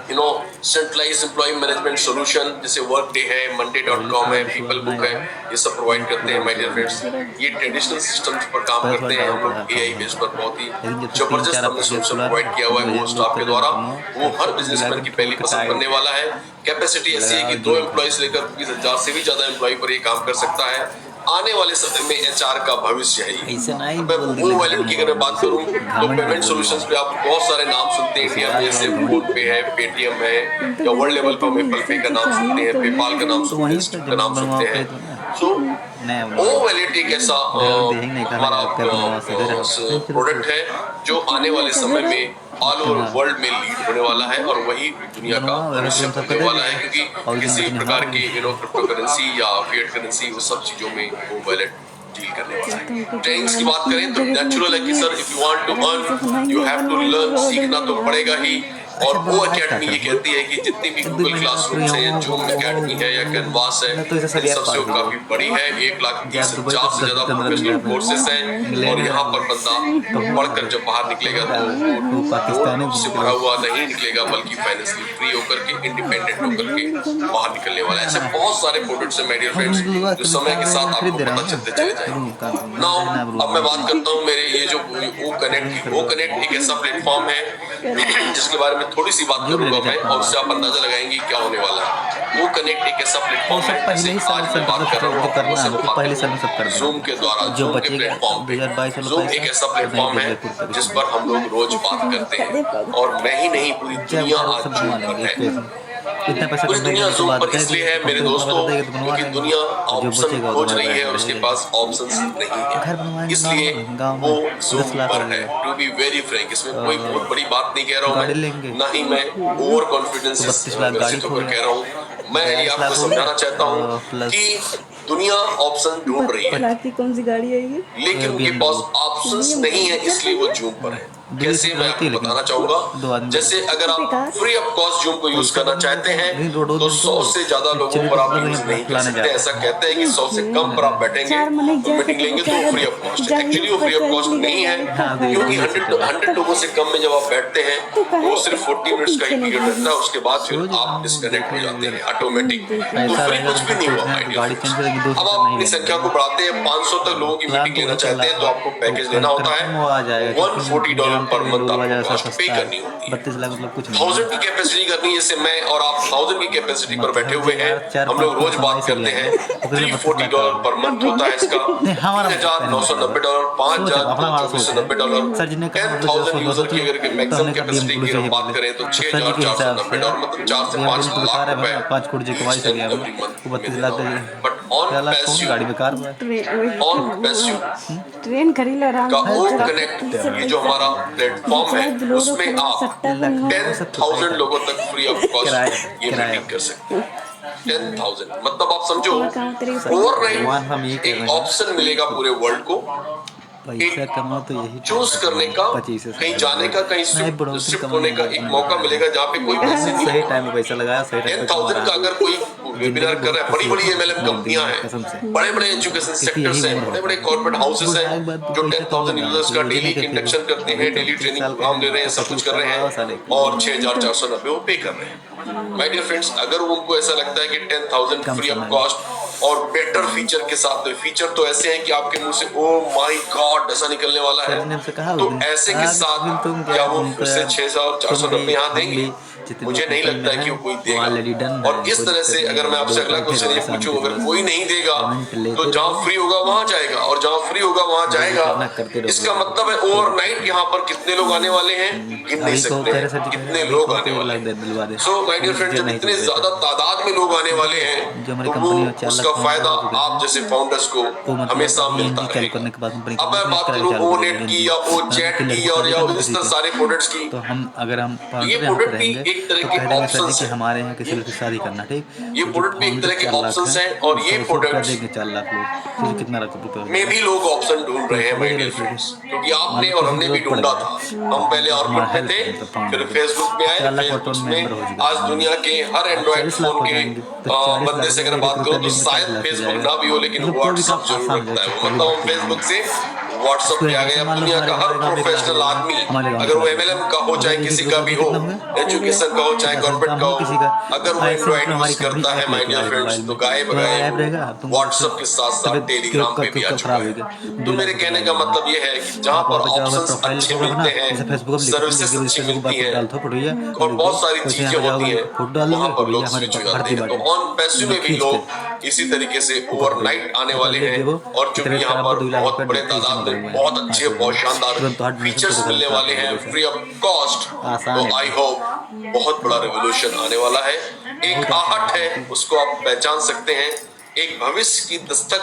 सेंट्रलाइज्ड एम्प्लॉय मैनेजमेंट सोल्यूशन जैसे वर्कडे है, monday.com है, पीपल बुक है, ये सब प्रोवाइड करते हैं माय डियर फ्रेंड्स। ये ट्रेडिशनल सिस्टम्स पर काम करते हैं, हम लोग एआई बेस पर बहुत ही जबरदस्त हमने सोल्यूशन प्रोवाइड किया हुआ है वो स्टाफ के द्वारा। वो हर बिजनेसमैन की पहली पसंद करने वाला है। कैपेसिटी ऐसी है कि 2 एम्प्लॉइज लेकर 20,000 से भी ज्यादा एम्प्लॉय पर ये काम कर सकता है। आने वाले समय में एचआर का भविष्य है। वो वैलेट की अगर बात करूं तो पेमेंट सॉल्यूशंस पे आप बहुत सारे नाम सुनते हैं इंडिया में, जैसे फोन पे है, पेटीएम है, या वर्ल्ड लेवल पे हम एप्पल पे का नाम सुनते हैं, पेपाल का नाम सुनते हैं, स्ट्रिप का नाम सुनते हैं। सो ओ वैलेट एक ऐसा हमारा प्रोडक्ट है जो आने वाले समय में ऑल ओवर वर्ल्ड में लीड होने वाला है और वही दुनिया का भविष्य होने वाला है, क्योंकि किसी प्रकार की क्रिप्टो करेंसी या फिएट करेंसी वो सब चीजों में वो वैलेट डील करने वाला है। ट्रेनिंग्स की बात करें तो नेचुरल है कि sir if you want to earn you have to learn, सीखना तो पड़ेगा ही। और वो अकेडमी ये कहती है कि जितनी भी गूगल क्लासरूम्स हैं, जूम अकेडमी है या कैनवास है, इन सबसे काफी बड़ी है। 1,30,000 से ज्यादा प्रोफेशनल कोर्सेस हैं और यहाँ पर बंदा पढ़कर जब बाहर निकलेगा तो से भरा हुआ नहीं निकलेगा बल्कि फाइनेंशियली फ्री होकर के, इंडिपेंडेंट होकर के बाहर निकलने वाला है। ऐसे बहुत सारे प्रोडक्ट्स हैं माय डियर फ्रेंड्स जो समय के साथ आपको पता चलते चले जाएंगे। नाउ अब मैं बात करता हूँ मेरे ये जो ओ कनेक्ट एक ऐसा प्लेटफॉर्म है जिसके बारे में थोड़ी सी बात करूंगा मैं और उससे आप अंदाजा लगाएंगे क्या होने वाला है। वो कनेक्ट एक ऐसा प्लेटफॉर्म है जिसे आज मैं बात कर रहा हूँ जूम के द्वारा, जूम के प्लेटफॉर्म पे। जूम एक ऐसा प्लेटफॉर्म है जिस पर हम लोग रोज बात करते हैं और मैं ही नहीं पूरी दुनिया आज जूम पर है। पूरी दुनिया जूम पर इसलिए है मेरे दोस्तों क्योंकि दुनिया ऑप्शन खोज रही है और उसके पास ऑप्शंस नहीं है, इसलिए वो जूम पर है। टू बी वेरी फ्रैंक, इसमें कोई बहुत बड़ी बात नहीं कह रहा हूँ मैं, ना ही मैं ओवर कॉन्फिडेंस ग्रसित होकर कह रहा हूँ। मैं ये आपको समझाना चाहता हूँ कि दुनिया ऑप्शन ढूंढ रही है कौन सी गाड़ी है ये, लेकिन उनके पास ऑप्शंस नहीं है इसलिए वो जूम पर है। कैसे मैं आपको बताना चाहूंगा। जैसे अगर आप फ्री ऑफ कॉस्ट जूम को यूज करना चाहते हैं तो 100 से ज्यादा लोगों पर आप यूज नहीं कर सकते। ऐसा कहते हैं कि 100 से कम पर आप बैठेंगे और मीटिंग लेंगे तो फ्री ऑफ कॉस्ट है। एक्चुअली वो फ्री ऑफ कॉस्ट नहीं है, क्योंकि 100 लोगों से कम में जब आप बैठते हैं वो सिर्फ 40 मिनट्स का ही पीरियड रहता है, उसके बाद फिर आप डिस्कनेक्ट हो जाते हैं ऑटोमेटिक। तो फ्री कुछ भी नहीं हुआ। अब आप अपनी संख्या को बढ़ाते हैं, 500 तक लोगों की मीटिंग लेना चाहते हैं तो आपको पैकेज लेना होता है $140 पर मंथ आपको कॉस्ट पे करनी होती है। 1000 की कैपेसिटी करनी है, जैसे मैं और आप 1000 की कैपेसिटी पर बैठे हुए हैं, हम लोग रोज बात करते हैं, $340 पर मंथ होता है इसका, $3,990, $5,290, 10,000 यूजर की अगर मैक्सिमम कैपेसिटी की हम बात करें तो $6,490, मतलब 4 से 5 लाख रुपए। बट ऑन पैसिव ट्रेन खरीद लो का ओ कनेक्ट, ये जो हमारा प्लेटफॉर्म है उसमें आप 10,000 लोगों तक फ्री ऑफ कॉस्ट ये मीटिंग कर सकते हैं। 10,000 मतलब आप समझो ओवरनाइट एक ऑप्शन मिलेगा पूरे वर्ल्ड को पैसा कमाओ तो यही चूज करने का, कहीं जाने का, कहीं शिफ्ट होने का एक मौका मिलेगा जहाँ पे कोई पैसे नहीं। सही टाइम में पैसा लगाया, सही टाइम 10,000 का अगर कोई वेबिनार कर रहा है, बड़ी बड़ी एमएलएम कंपनियां हैं, बड़े बड़े एजुकेशन सेक्टर्स हैं, बड़े बड़े कॉर्पोरेट हाउसेस हैं जो 10,000 यूजर्स का डेली इंडक्शन करते हैं, डेली ट्रेनिंग प्रोग्राम ले रहे हैं, सब कुछ कर रहे हैं और 6,490 वो पे कर रहे हैं। माय डियर फ्रेंड्स, अगर उनको ऐसा लगता है कि 10,000 फ्री ऑफ कॉस्ट और बेटर फीचर के साथ, तो फीचर तो ऐसे हैं कि आपके मुंह से ओ माय गॉड ऐसा निकलने वाला है, तो ऐसे के साथ क्या वो फिर से 6,490 यहाँ देंगे? मुझे नहीं लगता है कि वो कोई देगा। और इस तरह से अगर मैं आपसे अगला क्वेश्चन ये पूछूं, अगर कोई नहीं देगा तो जहाँ फ्री होगा वहां जाएगा और जहाँ फ्री होगा वहां जाएगा। इसका मतलब है ओवरनाइट यहाँ पर कितने लोग आने वाले हैं गिन नहीं सकते हैं, कितने लोग आने वाले हैं। सो माय डियर फ्रेंड, जब इतने ज्यादा तादाद में लोग आने वाले हैं तो वो उसका फायदा आप जैसे फाउंडर्स को हमेशा मिलता है। अब मैं बात करूँ ओनेट की या ओचैट की और या इस तरह सारे प्रोडक्ट्स की, तो हम अगर हम ये प्रोडक्ट भी एक तरह के ऑप्शंस हैं। हमारे यहाँ किसी की शादी करना, ठीक, ये प्रोडक्ट भी एक तरह के ऑप्शंस हैं और ये प्रोडक्ट 4 लाख लोग कितना रुपए में भी लोग ऑप्शन ढूंढ रहे हैं माय डियर फ्रेंड्स, क्योंकि आपने और हमने भी ढूंढा था। हम पहले ऑर्कुट में थे, फिर फेसबुक में आए, फेसबुक में आज दुनिया के हर एंड्रॉइड फोन के बंदे से अगर बात करो तो शायद फेसबुक ना भी हो लेकिन व्हाट्सएप जरूर रखता है। मतलब हम फेसबुक से व्हाट्सएप पे आ गए। अब दुनिया का हर प्रोफेशनल आदमी, अगर वो एमएलएम का हो चाहे किसी का भी हो, एजुकेशन का हो चाहे कॉर्पोरेट का हो, अगर वो एंड्रॉइड यूज करता है माय डियर फ्रेंड्स तो गाए बगाए व्हाट्सएप के साथ साथ टेलीग्राम पे भी आ चुका है। तो मेरे कहने का मतलब ये है कि जहाँ पर ऑप्शंस अच्छे मिलते हैं, सर्विसेज अच्छी मिलती हैं और बहुत सारी चीजें होती हैं, वहाँ पर लोग स्विच हो जाते हैं। तो ऑन पैसिव में भी लोग इसी तरीके से ओवरनाइट आने वाले हैं और चूंकि यहाँ पर बहुत बड़े तादाद में बहुत अच्छे बहुत शानदार फीचर्स मिलने वाले हैं फ्री ऑफ कॉस्ट, तो आई होप बहुत बड़ा रेवोल्यूशन आने वाला है। एक आहट है, उसको आप पहचान सकते हैं, एक भविष्य की दस्तक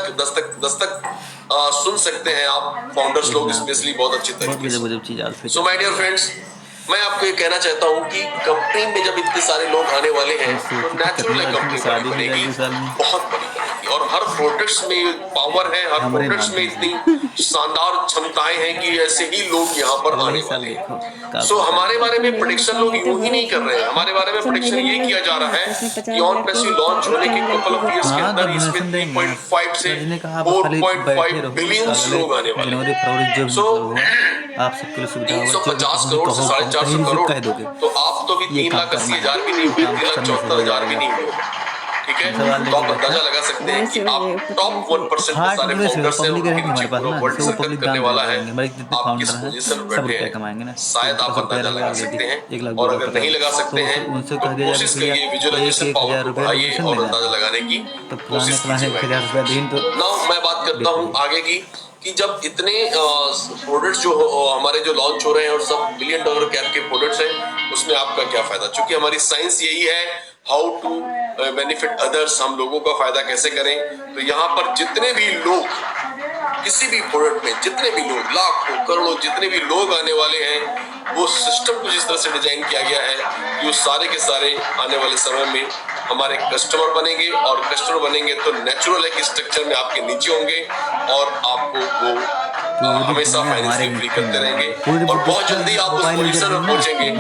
सुन सकते हैं आप फाउंडर्स लोग स्पेशली बहुत अच्छी तरीके से। सो माय डियर फ्रेंड्स, मैं आपको ये कहना चाहता हूँ कि कंपनी में जब इतने सारे लोग आने वाले हैं तो नेचुरल है कंपनी बनेगी, बहुत बड़ी बनेगी और हर प्रोडक्ट्स में पावर है, हर प्रोडक्ट्स में इतनी शानदार क्षमताएं हैं कि ऐसे ही लोग यहाँ पर आने वाले हैं। सो हमारे बारे में प्रेडिक्शन लोग यूं ही नहीं कर रहे हैं, हमारे बारे में प्रेडिक्शन ये किया जा रहा है कि ऑन पैसिव लॉन्च होने के कपल ऑफ इयर्स के अंदर इसमें 3.5 से 4.5 बिलियन लोग आने वाले हैं। सो आप सबके लिए सुविधा 350 करोड़ से 450 करोड़, तो आप तो भी 3,80,000 भी नहीं हुए, 3,74,000 भी नहीं हुए, ठीक है। तो आप अंदाजा लगा सकते हैं कि आप टॉप 1% के सारे फाउंडर्स हैं, उनके पूरा वर्ल्ड सर्कल करने वाला है, आप किस पोजीशन पर बैठे हैं शायद आप अंदाजा लगा सकते हैं। और अगर नहीं लगा सकते हैं तो कोशिश करिए, विजुअलाइजेशन पावर को बढ़ाइए और अंदाजा लगाने की कोशिश कीजिए। नाउ मैं बात करता हूँ आगे की कि जब इतने प्रोडक्ट्स जो हमारे जो लॉन्च हो रहे हैं और सब $1 बिलियन कैप के प्रोडक्ट्स हैं, उसमें आपका क्या फायदा? क्योंकि हमारी साइंस यही है हाउ टू बेनिफिट अदर्स, हम लोगों का फायदा कैसे करें। तो यहाँ पर जितने भी लोग किसी भी प्रोडक्ट में, जितने भी लोग लाखों करोड़ों जितने भी लोग आने वाले हैं, वो सिस्टम कुछ इस तरह से डिजाइन किया गया है कि वो सारे के सारे आने वाले समय में हमारे कस्टमर बनेंगे और कस्टमर बनेंगे तो नेचुरल है कि स्ट्रक्चर में आपके नीचे होंगे और आपको वो हमेशा फाइनेंशियली फ्री करते रहेंगे और बहुत जल्दी आप उस पोजीशन में पहुंचेंगे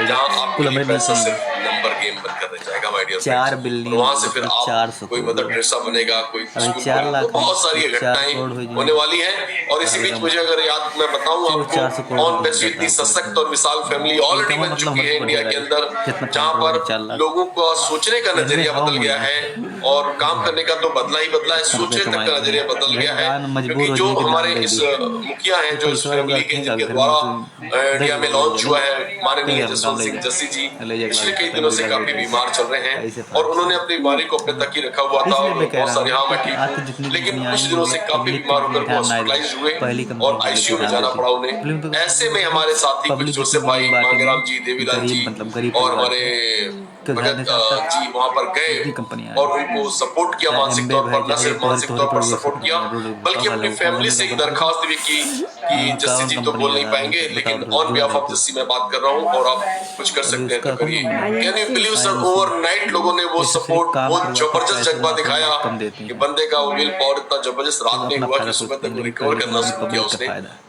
जहां आपके लिए पैसा सिर्फ नंबर गेम बनकर रह जाएगा माय डियर 4 फ्रेंड्स। बिल्डिंग वहां से फिर आप 400 कोई मदर टेरेसा बनेगा, कोई अभी स्कूल 4 खोलेगा, लाख तो बहुत सारी 4 घटनाएं करोड़ हुई होने वाली हैं। और इसी बीच मुझे अगर याद मैं बताऊं 400 आपको, करोड़ ऑन बेस्ट इतनी सशक्त और विशाल फैमिली ऑलरेडी बन चुकी है इंडिया के अंदर, जहां पर लोगों का सोचने का नजरिया बदल गया है और काम करने का तो बदला ही बदला है, सोचने तक का नजरिया बदल गया है। क्योंकि जो हमारे इस मुखिया हैं, जो इस फैमिली के जिनके द्वारा इंडिया में लॉन्च हुआ है, माननीय जसवंत सिंह जस्सी जी पिछले कई दिनों से काफी बीमार चल रहे हैं और उन्होंने अपनी बीमारी को अपने तक ही रखा हुआ था और बहुत सारे हाँ मैं ठीक हूँ, लेकिन कुछ दिनों से काफी बीमार होकर वो हॉस्पिटलाइज हुए और आईसीयू में जाना पड़ा उन्हें। ऐसे में हमारे साथी कुछ जोसेफ भाई, मांगेराम जी, देवीलाल जी और हमारे भगत जी वहां पर गए और उनको सपोर्ट किया मानसिक तौर पर, न सिर्फ मानसिक तौर पर सपोर्ट किया बल्कि अपनी फैमिली से एक दरखास्त भी की कि जस्सी जी तो बोल नहीं पाएंगे, लेकिन ऑन बिहाफ ऑफ जस्सी मैं बात कर रहा हूँ और आप कुछ कर सकते हैं तो करिए। Can you believe sir, overnight लोगों ने वो सपोर्ट, वो जबरदस्त जज्बा दिखाया कि बंदे का वो विल पावर इतना जबरदस्त रात में हुआ कि सुबह तक रिकवर करना शुरू किया उसने,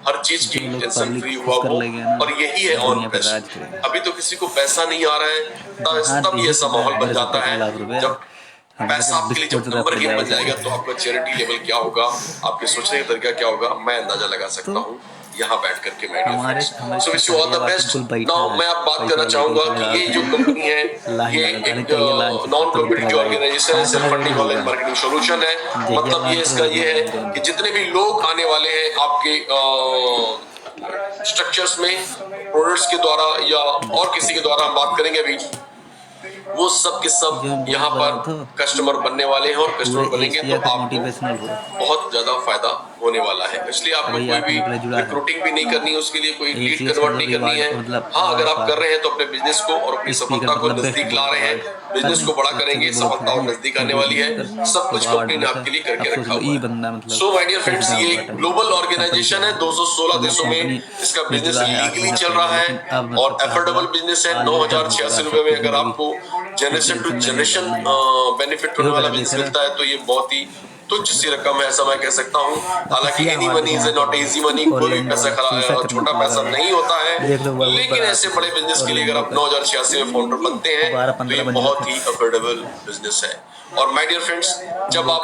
हर चीज की टेंशन फ्री हुआ वो। और यही है ऑन बेस्ट। अभी तो किसी को पैसा नहीं आ रहा है, तब ये ऐसा माहौल बन जाता है जब पैसा आपके लिए जब नंबर गेम बन जाएगा तो आपका चैरिटी लेवल क्या होगा, आपके सोचने का तरीका क्या होगा, मैं अंदाजा लगा सकता हूँ यहाँ बैठ करके। मैं so wish you all the best. Now मैं आप बात करना चाहूंगा कि ये जो कंपनी है ये एक नॉन कॉम्पिटिटिव ऑर्गेनाइजेशन है, self funding online marketing solution है। मतलब ये इसका ये है कि जितने भी लोग आने वाले हैं आपके स्ट्रक्चर्स में प्रोडक्ट्स के द्वारा या और किसी के द्वारा हम बात करेंगे अभी, वो सब के सब यहाँ पर कस्टमर बनने वाले हैं और कस्टमर बनेंगे तो आपको बहुत ज्यादा फायदा होने वाला है। इसलिए आपको कोई भी रिक्रूटिंग भी नहीं करनी है, उसके लिए कोई लीड कन्वर्ट नहीं करनी है। हाँ, अगर आप कर रहे हैं तो अपने बिजनेस को और अपनी सफलता को नजदीक ला रहे हैं, बिजनेस को बड़ा करेंगे, सफलता और नजदीक आने वाली है। सब कुछ कंपनी ने आपके लिए करके रखा हुआ है। सो माय डियर फ्रेंड्स, ये ग्लोबल ऑर्गेनाइजेशन है, 216 देशों में इसका बिजनेस लीगली चल रहा है और अफोर्डेबल बिजनेस है। 9,086 रुपए में अगर आपको जनरेशन टू जनरेशन बेनिफिट होने वाला बिजनेस मिलता है तो ये बहुत ही तुच्छ सी रकम है, ऐसा मैं कह सकता हूँ। हालांकि any money is not easy money, कोई भी पैसा छोटा पैसा नहीं होता है, लेकिन ऐसे बड़े बिजनेस के लिए अगर आप 9,086 में फाउंडर बनते हैं तो ये बहुत ही अफोर्डेबल बिजनेस है। और माय डियर फ्रेंड्स, जब आप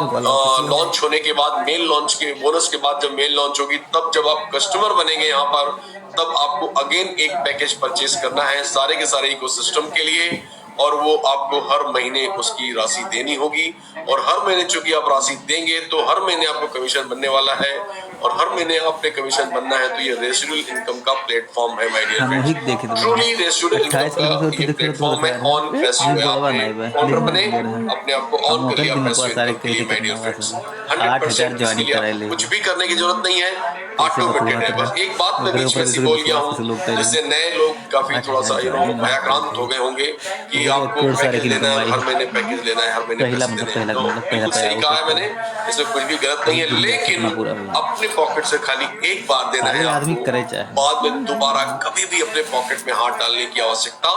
लॉन्च होने के बाद, मेल लॉन्च के बोनस के बाद जब मेल लॉन्च होगी, तब जब आप कस्टमर बनेंगे यहाँ पर, तब आपको अगेन एक पैकेज परचेज करना है सारे के सारे इकोसिस्टम के लिए और वो आपको हर महीने उसकी राशि देनी होगी और हर महीने चूंकि आप राशि देंगे तो हर महीने आपको कमीशन बनने वाला है और हर महीने आपने कमीशन बनना है। तो ये रेसिडुअल इनकम का प्लेटफॉर्म है my dear friends, truly residual income का ये प्लेटफॉर्म है। ऑन पैसिव है, आप फाउंडर बने, अपने आप को ऑन करिए पैसिव इनकम के लिए माय डियर फ्रेंड्स। 100% इसके लिए कुछ भी करने की जरूरत नहीं है, ऑटोमेटेड है। बस एक बात मैं बीच में से बोल गया हूँ जिससे नए लोग काफी थोड़ा सा भयाक्रांत हो गए होंगे कि आपको पैकेज लेना है, हर महीने पैकेज लेना है, हर महीने पैसे देने हैं। तो बिल्कुल सही कहा है मैंने, इसमें कुछ भी गलत नहीं है, लेकिन अपने पॉकेट से खाली एक बार देना है आपको, बाद में दोबारा कभी भी अपने पॉकेट में हाथ डालने की आवश्यकता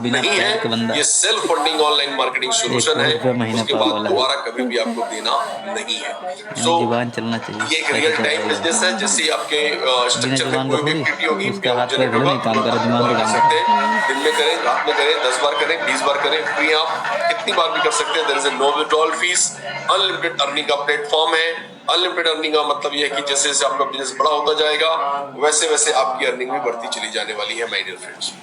नहीं है। ये self funding online marketing solution है, उसके बाद दोबारा कभी भी आपको देना नहीं है। सो ये एक रियल टाइम बिजनेस है, जैसे आपके स्ट्रक्चर में कोई भी एक्टिविटी होगी जनरेट होगा, कर सकते हैं, दिन में करें, रात में करें, 10 बार करें, 20 बार करें, फ्री आप कितनी बार भी कर सकते हैं। There is no withdrawal fees, unlimited earning का प्लेटफॉर्म है। अनलिमिटेड अर्निंग का मतलब ये है कि जैसे जैसे आपका बिजनेस बड़ा होता जाएगा वैसे वैसे आपकी अर्निंग भी बढ़ती चली जाने वाली है माय डियर फ्रेंड्स।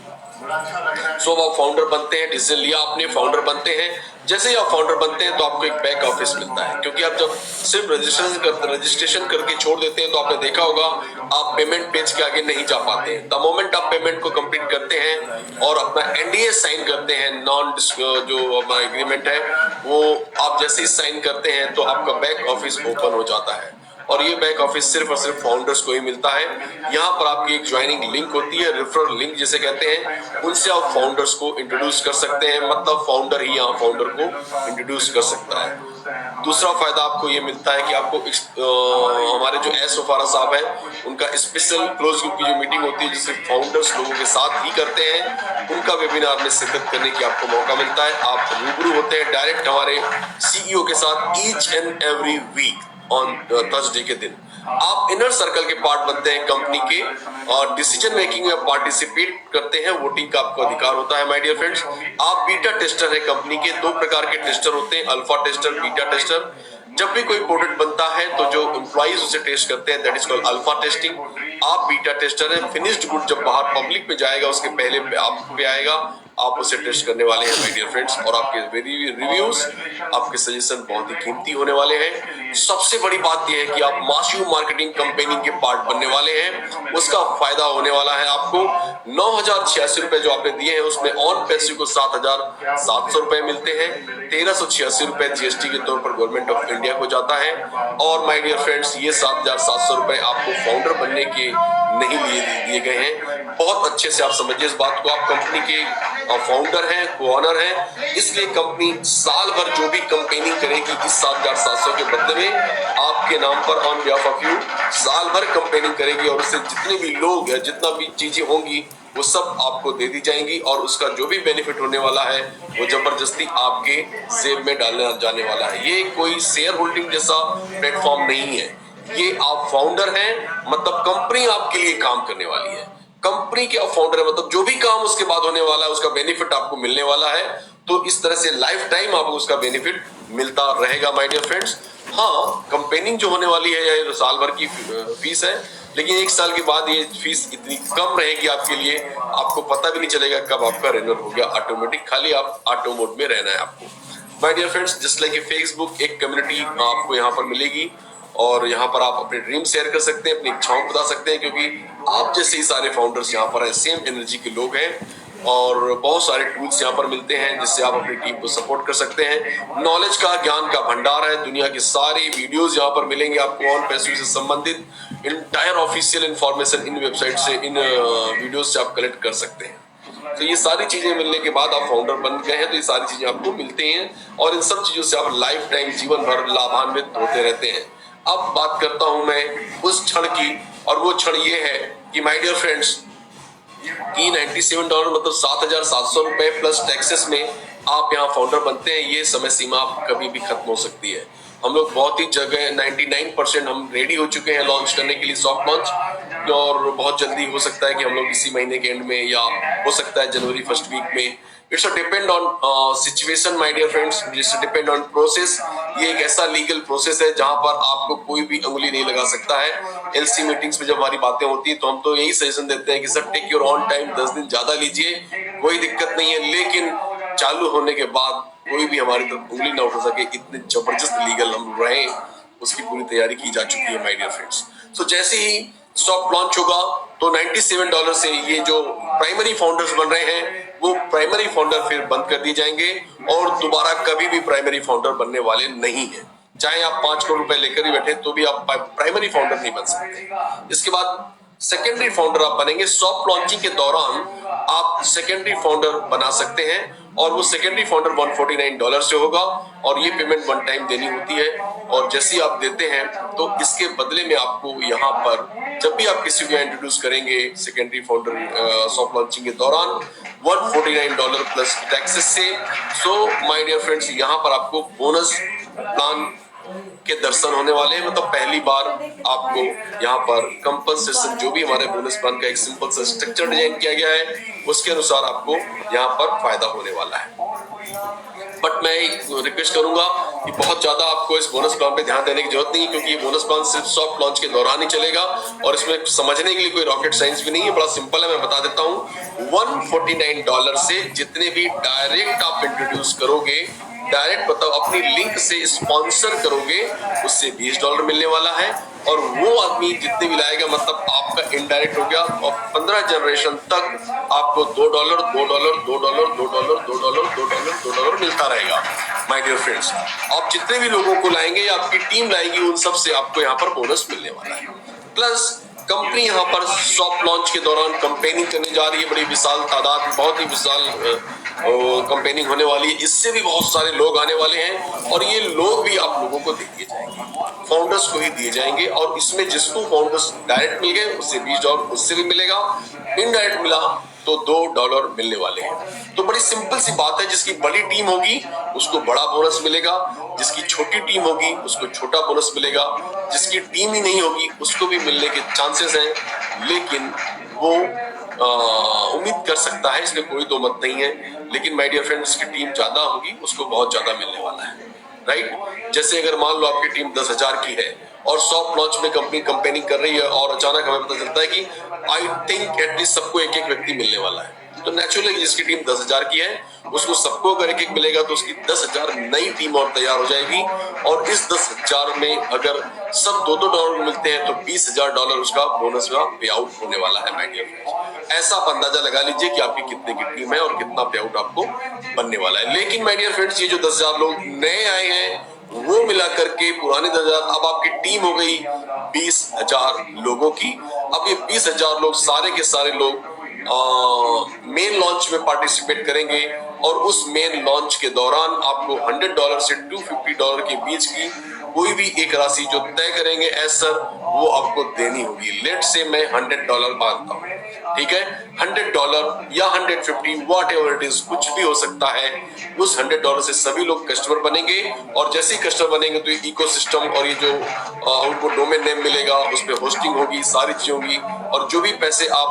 सो आप फाउंडर बनते हैं, डिसीजन लिया आपने, फाउंडर बनते हैं। जैसे ही आप फाउंडर बनते हैं तो आपको एक बैक ऑफिस मिलता है, क्योंकि आप जब सिर्फ रजिस्ट्रेशन करके छोड़ देते हैं तो आपने देखा होगा आप पेमेंट पेज के आगे नहीं जा पाते हैं। द मोमेंट आप पेमेंट को कंप्लीट करते हैं और अपना एनडीए साइन करते हैं, नॉन जो हमारा एग्रीमेंट है वो आप जैसे ही साइन करते हैं तो आपका बैक ऑफिस ओपन हो जाता है और ये बैक ऑफिस सिर्फ और सिर्फ फाउंडर्स को ही मिलता है। यहाँ पर आपकी एक ज्वाइनिंग लिंक होती है, रेफरल लिंक जिसे कहते हैं, उनसे आप फाउंडर्स को इंट्रोड्यूस कर सकते हैं। मतलब फाउंडर ही यहाँ फाउंडर को इंट्रोड्यूस कर सकता है। दूसरा फायदा आपको ये मिलता है कि आपको हमारे जो एस ओफारा साहब हैं उनका स्पेशल क्लोज ग्रुप की जो मीटिंग होती है जिसे फाउंडर्स लोगों के साथ ही करते हैं, उनका वेबिनार में शिरकत करने की आपको मौका मिलता है। आप रूबरू होते हैं डायरेक्ट हमारे सीईओ के साथ each and every week on Thursday के दिन। आप इनर सर्कल के पार्ट बनते हैं कंपनी के और डिसीजन मेकिंग में पार्टिसिपेट करते हैं, वोटिंग का आपको अधिकार होता है माय डियर फ्रेंड्स। आप बीटा टेस्टर है कंपनी के, 2 प्रकार के टेस्टर होते हैं, अल्फा टेस्टर, बीटा टेस्टर। जब भी कोई प्रोडक्ट बनता है तो जो एम्प्लॉइज उसे टेस्ट करते हैं that is called alpha testing. आप बीटा टेस्टर हैं, फिनिश्ड गुड जब बाहर पब्लिक में जाएगा उसके पहले आप पे आएगा, आप उसे टेस्ट करने वाले हैं माय डियर फ्रेंड्स, और आपके रिव्यूज, आपके सजेशन बहुत ही कीमती होने वाले हैं। सबसे बड़ी बात यह है कि आप मासिव मार्केटिंग कंपनी के पार्ट बनने वाले हैं, उसका फायदा होने वाला है आपको। 9,086 रुपए जो आपने दिए हैं उसमें ऑन पैसिव को 7,700 रुपए मिलते हैं, 1,386 रुपए जीएसटी के तौर पर गवर्नमेंट ऑफ इंडिया को जाता है। और माय डियर फ्रेंड्स ये 7,700 रुपए आपको फाउंडर बनने के नहीं दिए गए हैं। बहुत अच्छे से आप समझिए इस बात को, आप कंपनी के फाउंडर हैं, को-ऑनर हैं, इसलिए कंपनी साल भर जो भी कंपेनिंग करेगी इस 7,700 के बदले में आपके नाम पर ऑन बिहाफ ऑफ यू साल भर कंपेनिंग करेगी, और उससे जितने भी लोग हैं, जितना भी चीजें होंगी वो सब आपको दे दी जाएंगी, और उसका जो भी बेनिफिट होने वाला है वो जबरदस्ती आपके जेब में डालने जाने वाला है। ये कोई शेयर होल्डिंग जैसा प्लेटफॉर्म नहीं है, ये आप फाउंडर हैं, मतलब कंपनी आपके लिए काम करने वाली है, कंपनी के आप फाउंडर है, मतलब जो भी काम उसके बाद होने वाला है उसका बेनिफिट आपको मिलने वाला है। तो इस तरह से लाइफ टाइम आपको उसका बेनिफिट मिलता रहेगा माय डियर फ्रेंड्स। हाँ, कंपेनिंग जो होने वाली है ये साल भर की फीस है, लेकिन 1 साल के बाद ये फीस इतनी कम रहेगी आपके लिए, आपको पता भी नहीं चलेगा कब आपका रिन्यूअल हो गया ऑटोमेटिक, खाली आप ऑटो मोड में रहना है आपको my dear friends. Just like Facebook एक कम्युनिटी आपको यहाँ पर मिलेगी, और यहाँ पर आप अपने ड्रीम शेयर कर सकते हैं, अपनी इच्छाओं बता सकते हैं, क्योंकि आप जैसे ही सारे फाउंडर्स यहाँ पर हैं, सेम एनर्जी के लोग हैं, और बहुत सारे टूल्स यहाँ पर मिलते हैं जिससे आप अपनी टीम को सपोर्ट कर सकते हैं। नॉलेज का, ज्ञान का भंडार है, दुनिया की सारी वीडियोस यहाँ पर मिलेंगे आपको ऑन पैसिव से संबंधित, entire official information in website से, इन वीडियोस से आप कलेक्ट कर सकते हैं। तो ये सारी चीजें मिलने के बाद आप फाउंडर बन गए हैं, तो ये सारी चीजें आपको मिलती हैं, और इन सब चीजों से आप लाइफ टाइम जीवन भर लाभान्वित होते रहते हैं। अब बात करता हूं मैं उस क्षण की, और वो क्षण ये है कि माय डियर फ्रेंड्स कि $97 मतलब 7,700 रुपए प्लस टैक्सेस में आप यहाँ फाउंडर बनते हैं। ये समय सीमा कभी भी खत्म हो सकती है। हम लोग बहुत ही जगह 99% हम रेडी हो चुके हैं लॉन्च करने के लिए, सॉफ्ट लॉन्च, और बहुत जल्दी हो सकता है कि हम लोग इसी महीने के एंड में, या हो सकता है जनवरी फर्स्ट वीक में। It's depend on situation my dear friends, it's depend on process. ये एक ऐसा लीगल प्रोसेस है जहां पर आपको कोई भी उंगली नहीं लगा सकता है। एलसी मीटिंग्स में जब हमारी बातें होती है तो हम तो यही सजेशन देते हैं कि sir take your own time, 10 दिन ज्यादा लीजिए, कोई दिक्कत नहीं है, लेकिन चालू होने के बाद कोई भी हमारी तरफ उंगली ना उठा सके, इतने जबरदस्त लीगल हम रहे, उसकी पूरी तैयारी की जा चुकी है माय डियर फ्रेंड्स। सो जैसे ही सॉफ्ट लॉन्च होगा तो $97 से ये जो प्राइमरी फाउंडर्स बन रहे हैं वो प्राइमरी फाउंडर फिर बंद कर दिए जाएंगे, और दोबारा कभी भी प्राइमरी फाउंडर बनने वाले नहीं है। चाहे आप 5 करोड़ रुपए लेकर ही बैठे तो भी आप प्राइमरी फाउंडर नहीं बन सकते। इसके बाद सेकेंडरी फाउंडर आप बनेंगे। सॉफ्ट लॉन्चिंग के दौरान आप सेकेंडरी फाउंडर बना सकते हैं, और वो सेकेंडरी फाउंडर $149 से होगा, और ये पेमेंट 1 टाइम देनी होती है, और जैसे ही आप देते हैं तो इसके बदले में आपको यहाँ पर जब भी आप किसी को इंट्रोड्यूस करेंगे सेकेंडरी फाउंडर सॉफ्ट लॉन्चिंग के दौरान $149 प्लस टैक्सेस से। सो माय डियर फ्रेंड्स यहाँ पर आपको बोनस प्लान के दर्शन होने वाले हैं, मतलब पहली बार आपको यहाँ पर कंपनसेशन, जो भी हमारे बोनस प्लान का एक सिंपल सा स्ट्रक्चर डिजाइन किया गया है उसके अनुसार आपको यहाँ पर फायदा होने वाला है। बट मैं रिक्वेस्ट करूंगा कि बहुत ज्यादा आपको इस बोनस प्लान पे ध्यान देने की जरूरत नहीं है, क्योंकि ये बोनस प्लान सिर्फ सॉफ्ट लॉन्च के दौरान ही चलेगा, और इसमें समझने के लिए कोई रॉकेट साइंस भी नहीं है, बड़ा सिंपल है। मैं बता देता हूँ, $149 से जितने भी डायरेक्ट आप इंट्रोड्यूस करोगे, डायरेक्ट मतलब अपनी लिंक से स्पॉन्सर करोगे, उससे $20 मिलने वाला है, और वो आदमी जितने भी लाएगा मतलब आपका इनडायरेक्ट हो गया, और 15 जनरेशन तक आपको $2 मिलता रहेगा माय डियर फ्रेंड्स। आप जितने भी लोगों को लाएंगे या आपकी टीम लाएगी उन सब से आपको यहाँ पर बोनस मिलने वाला है। प्लस कंपनी यहाँ पर सॉफ्ट लॉन्च के दौरान कंपेनिंग करने जा रही है, बड़ी विशाल तादाद, बहुत ही विशाल कंपेनिंग होने वाली है, इससे भी बहुत सारे लोग आने वाले हैं, और ये लोग भी आप लोगों को दे दिए जाएंगे, फाउंडर्स को ही दिए जाएंगे, और इसमें जिसको फाउंडर्स डायरेक्ट मिल गए उससे $20 उससे भी मिलेगा, इनडायरेक्ट मिला तो $2 मिलने वाले हैं। तो बड़ी सिंपल सी बात है, जिसकी बड़ी टीम होगी उसको बड़ा बोनस मिलेगा, जिसकी छोटी टीम होगी उसको छोटा बोनस मिलेगा, जिसकी टीम ही नहीं होगी उसको भी मिलने के चांसेस हैं, लेकिन वो उम्मीद कर सकता है, इसमें कोई दो मत नहीं है। लेकिन माय डियर फ्रेंड्स, की टीम ज्यादा होगी उसको बहुत ज्यादा मिलने वाला है, राइट। जैसे अगर मान लो आपकी टीम 10,000 की है और सॉफ्ट लॉन्च में कंपनी कंपेनिंग कर रही है और अचानक हमें पता चलता है कि आई थिंक एटलीस्ट सबको एक एक व्यक्ति मिलने वाला है, तो नेचुरली जिसकी टीम 10,000 की है उसको सबको अगर एक एक मिलेगा तो उसकी 10,000 नई टीम और तैयार हो जाएगी। और इस 10,000 में अगर सब $2 मिलते हैं तो $20,000 उसका बोनस का पे आउट होने वाला है माय डियर फ्रेंड्स। ऐसा आप अंदाजा लगा लीजिए कि आपकी कितने की टीम है और कितना पे आउट आपको बनने वाला है। लेकिन माय डियर फ्रेंड्स, ये जो 10,000 लोग नए आए हैं वो मिला करके पुराने 10,000, अब आपकी टीम हो गई 20,000 लोगों की। अब ये 20,000 लोग सारे के सारे लोग मेन लॉन्च में पार्टिसिपेट करेंगे और उस मेन लॉन्च के दौरान आपको $100 से $250 के बीच की कोई भी एक राशि जो तय करेंगे एज सर, वो आपको देनी होगी। लेट से मैं $100 मानता हूँ, ठीक है, $100 या 150 वॉट एवर इट इज, कुछ भी हो सकता है। उस $100 से सभी लोग कस्टमर बनेंगे और जैसे ही कस्टमर बनेंगे तो इकोसिस्टम और ये जो उनको डोमेन नेम मिलेगा, उस पर होस्टिंग होगी, सारी चीजें होगी, और जो भी पैसे आप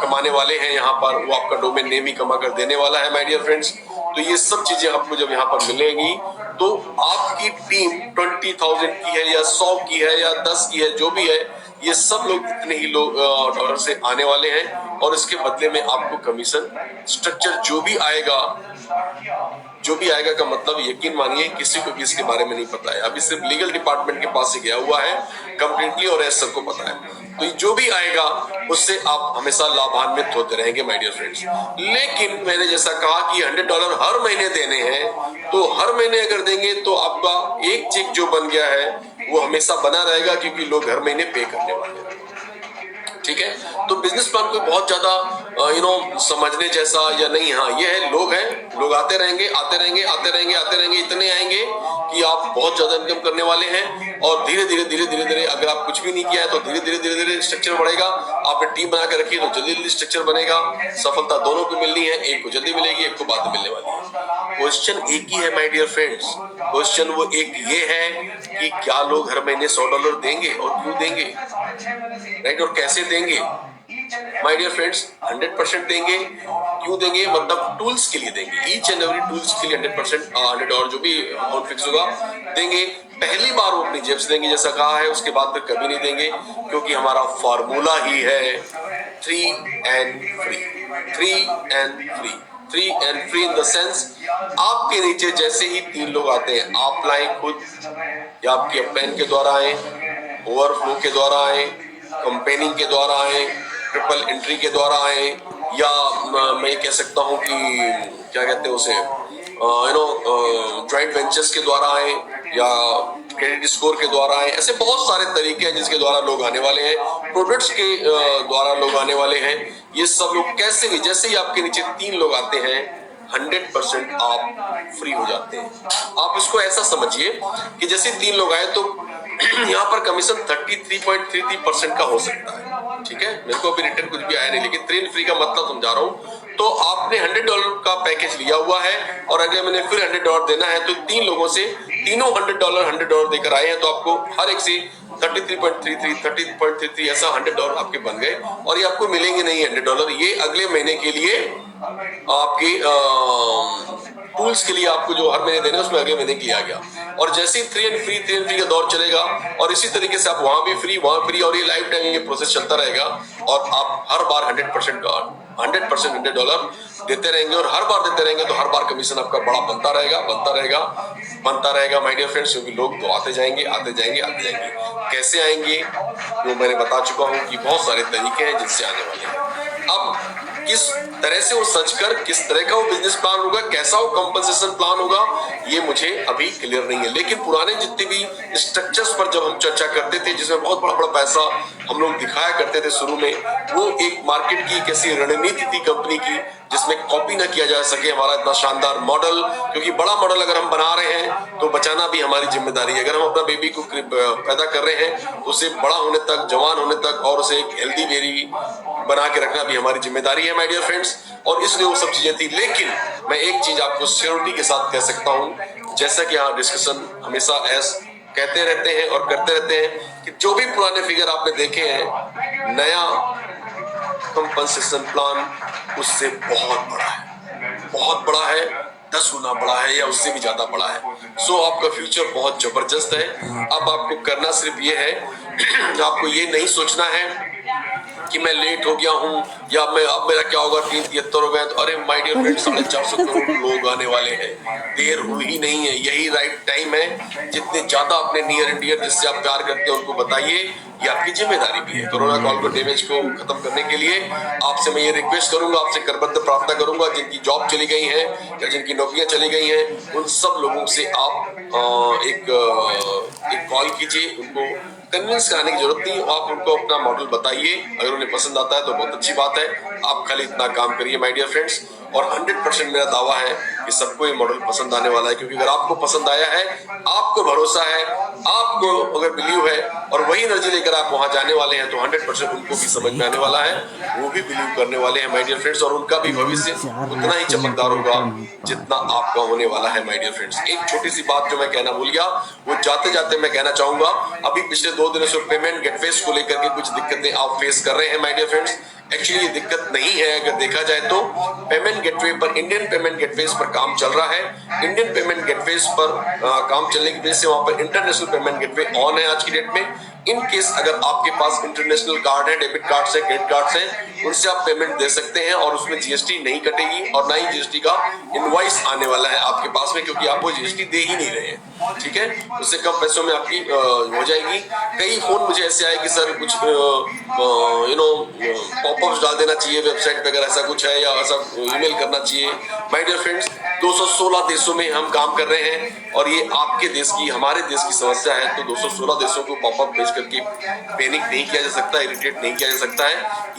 कमाने वाले हैं यहाँ पर वो आपका डोमेन नेम ही कमा कर देने वाला है माय डियर फ्रेंड्स। तो ये सब चीजें आपको जब यहाँ पर मिलेंगी तो आपकी टीम 20,000 की है या 100 की है या 10 की है, जो भी है, ये सब लोग इतने ही लोग डॉलर से आने वाले हैं और इसके बदले में आपको कमीशन स्ट्रक्चर जो भी आएगा का मतलब यकीन मानिए किसी को भी इसके बारे में नहीं पता है। अभी सिर्फ लीगल डिपार्टमेंट के पास ही गया हुआ है कंप्लीटली और एस सबको पता है। तो जो भी आएगा उससे आप हमेशा लाभान्वित होते रहेंगे माय डियर फ्रेंड्स। लेकिन मैंने जैसा कहा कि $100 हर महीने देने हैं, तो हर महीने अगर देंगे तो आपका एक चेक जो बन गया है वो हमेशा बना रहेगा, क्योंकि लोग हर महीने पे करने वाले हैं, ठीक है। तो बिजनेस प्लान कोई बहुत ज्यादा समझने जैसा या नहीं, हाँ ये है, लोग हैं, लोग आते रहेंगे आते रहेंगे आते रहेंगे आते रहेंगे, इतने आएंगे कि आप बहुत ज्यादा इनकम करने वाले हैं। और धीरे धीरे धीरे धीरे धीरे अगर आप कुछ भी नहीं किया है तो धीरे धीरे धीरे धीरे स्ट्रक्चर बढ़ेगा। आपने टीम बना कर रखी है तो जल्दी जल्दी स्ट्रक्चर बनेगा। सफलता दोनों को मिलनी है, एक को जल्दी मिलेगी, एक को बाद में मिलने वाली है। क्वेश्चन एक ही है माय डियर फ्रेंड्स, क्वेश्चन वो एक ये है कि क्या लोग हर महीने $100 देंगे और क्यों देंगे, राइट, और कैसे देंगे। माय डियर फ्रेंड्स, 100% देंगे। क्यों देंगे, मतलब टूल्स के लिए देंगे, ईच एंड एवरी टूल्स के लिए 100% $100 जो भी अमाउंट फिक्स होगा देंगे। पहली बार वो अपनी जेब से देंगे जैसा कहा है, उसके बाद फिर कभी नहीं देंगे, क्योंकि हमारा फॉर्मूला ही है 3 and free, 3 and free, 3 and free in the sense आपके नीचे जैसे ही 3 लोग आते हैं, आप लाएं खुद या आपकी अपलाइन के द्वारा आए, ओवरफ्लो के द्वारा आए, कंपेनिंग के द्वारा आए, ट्रिपल एंट्री के द्वारा आए, या मैं कह सकता हूँ कि क्या कहते हैं उसे, जॉइंट वेंचर्स के द्वारा आए या क्रेडिट स्कोर के द्वारा आए। ऐसे बहुत सारे तरीके हैं जिसके द्वारा लोग आने वाले हैं, प्रोडक्ट्स के द्वारा लोग आने वाले हैं। ये सब लोग कैसे भी, जैसे ही आपके नीचे 3 लोग आते हैं 100% आप फ्री हो जाते हैं। आप इसको ऐसा समझिए कि जैसे 3 लोग आए तो यहाँ पर कमीशन 33.33% का हो सकता है, ठीक है। मेरे को अभी रिटर्न कुछ भी आया नहीं, लेकिन 3 फ्री का मतलब समझा रहा हूँ। तो आपने $100 का पैकेज लिया हुआ है और अगर मैंने फिर $100 देना है तो 3 लोगों से तीनों $100 देकर आए हैं, तो आपको हर एक से 33.33 ऐसा $100 आपके बन गए। और ये आपको मिलेंगे नहीं $100, ये अगले महीने के लिए आपके टूल्स के लिए आपको जो हर महीने देने उसमें अगले महीने किया गया। और जैसे ही 3 and free का दौर चलेगा और इसी तरीके से आप वहां भी फ्री वहां फ्री, और ये लाइफ टाइम ये प्रोसेस चलता रहेगा और आप हर बार 100% $100 देते रहेंगे और हर बार देते रहेंगे तो हर बार कमीशन आपका बड़ा बनता रहेगा माय डियर फ्रेंड्स, क्योंकि लोग तो आते जाएंगे आते जाएंगे आते जाएंगे। कैसे आएंगे वो मैंने बता चुका हूँ कि बहुत सारे तरीके हैं जिनसे आने वाले हैं। अब किस तरह से वो सच कर, किस तरह का वो बिजनेस प्लान होगा, कैसा वो कंपनसेशन प्लान होगा, ये मुझे अभी क्लियर नहीं है। लेकिन पुराने जितने भी स्ट्रक्चर्स पर जब हम चर्चा करते थे, जिसमें बहुत बड़ा पैसा हम लोग दिखाया करते थे शुरू में, वो एक मार्केट की कैसी रणनीति थी कंपनी की, जिसमें कॉपी ना किया जा सके हमारा इतना शानदार मॉडल। क्योंकि बड़ा मॉडल अगर हम बना रहे हैं तो बचाना भी हमारी जिम्मेदारी है। अगर हम अपना बेबी को पैदा कर रहे हैं तो उसे बड़ा होने तक, जवान होने तक और उसे एक हेल्दी बेबी बना के रखना भी हमारी जिम्मेदारी है माय डियर फ्रेंड्स, और इसलिए वो सब चीजें थी। लेकिन मैं एक चीज आपको श्योरिटी के साथ कह सकता हूं, जैसा कि यहाँ डिस्कशन हमेशा कहते रहते हैं और करते रहते हैं कि जो भी पुराने फिगर आपने देखे हैं, नया कंपनसेशन प्लान उससे बहुत बड़ा है, बहुत बड़ा है, 10 गुना बड़ा है या उससे भी ज्यादा बड़ा है। सो आपका फ्यूचर बहुत जबरदस्त है। अब आपको करना सिर्फ ये है, आपको ये नहीं सोचना है कि मैं लेट हो गया हूं या मैं अब मेरा क्या होगा, 373 हो गए तो अरे माय डियर फ्रेंड्स 450 करोड़ लोग आने वाले हैं, देर हुई ही नहीं है, यही राइट टाइम है। जितने ज्यादा अपने नियर एंड डियर जिससे आप प्यार करते हैं उनको बताइए, ये आपकी जिम्मेदारी भी है। कोरोना काल को डैमेज को खत्म करने के लिए आपसे मैं ये रिक्वेस्ट करूंगा, आपसे करबद्ध प्रार्थना करूंगा, जिनकी जॉब चली गई है या जिनकी नौकरियां चली गई हैं, उन सब लोगों से आप एक कॉल कीजिए, उनको कन्विंस कराने की जरूरत नहीं, आप उनको अपना मॉडल बताइए, अगर उन्हें पसंद आता है तो बहुत अच्छी बात है। आप खाली इतना काम करिए माय डियर फ्रेंड्स, और 100% मेरा दावा है कि सबको ये मॉडल पसंद आने वाला है, क्योंकि अगर आपको पसंद आया है, आपको भरोसा है, आपको अगर बिलीव है और वही एनर्जी लेकर आप वहां जाने वाले हैं, तो 100% उनको भी समझ में आने वाला है, वो भी बिलीव करने वाले हैं माय डियर फ्रेंड्स, और उनका भी भविष्य उतना ही चमकदार होगा जितना आपका होने वाला है माय डियर फ्रेंड्स। एक छोटी सी बात जो मैं कहना भूल गया, वो जाते जाते मैं कहना चाहूंगा, अभी पिछले 2 दिनों से पेमेंट गेटवेज को लेकर के कुछ दिक्कतें आप फेस कर रहे हैं माय डियर फ्रेंड्स। एक्चुअली ये दिक्कत नहीं है, अगर देखा जाए तो पेमेंट गेटवे पर, इंडियन पेमेंट गेटवेज पर काम चल रहा है। इंडियन पेमेंट गेटवेज पर काम चलने की वजह से वहां पर इंटरनेशनल पेमेंट गेटवे ऑन है आज की डेट में। इन केस अगर आपके पास इंटरनेशनल कार्ड है, डेबिट कार्ड है, क्रेडिट कार्ड है, उनसे आप पेमेंट दे सकते हैं और उसमें जीएसटी नहीं कटेगी और ना ही जीएसटी का इनवॉइस आने वाला है आपके पास में, क्योंकि आप वो जीएसटी दे ही नहीं रहे हैं, ठीक है। उससे कम पैसों में आपकी हो जाएगी। कई फोन मुझे ऐसे आए कि सर कुछ पॉपअप्स डाल देना चाहिए वेबसाइट पे, अगर ऐसा कुछ है, या ऐसा ईमेल करना चाहिए। माय डियर फ्रेंड्स, 216 देशों में हम काम कर रहे हैं और ये आपके देश की, हमारे देश की समस्या है, तो 216 देशों को पॉपअप भेज करके पैनिक नहीं किया जा सकता, इरिटेट नहीं किया जा सकता है।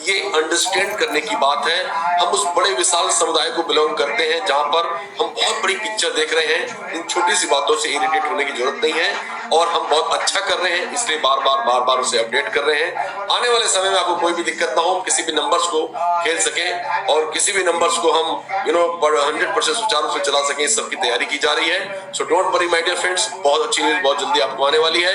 ये अंडरस्टैंड करने की बात है। हम उस बड़े विशाल समुदाय को बिलोंग करते हैं जहां पर हम बहुत बड़ी पिक्चर देख रहे हैं। इन छोटी सी बातों से इरिटेट होने की जरूरत नहीं है, और हम बहुत अच्छा कर रहे हैं, इसलिए बार बार उसे अपडेट कर रहे हैं। आने वाले समय में आपको कोई भी दिक्कत ना हो, किसी भी नंबर्स को खेल सके और किसी भी नंबर्स को हम 100% सुचारू से चला सके, इस सब की तैयारी की जा रही है। So don't worry my dear friends, बहुत अच्छी न्यूज बहुत जल्दी आपको आने वाली है।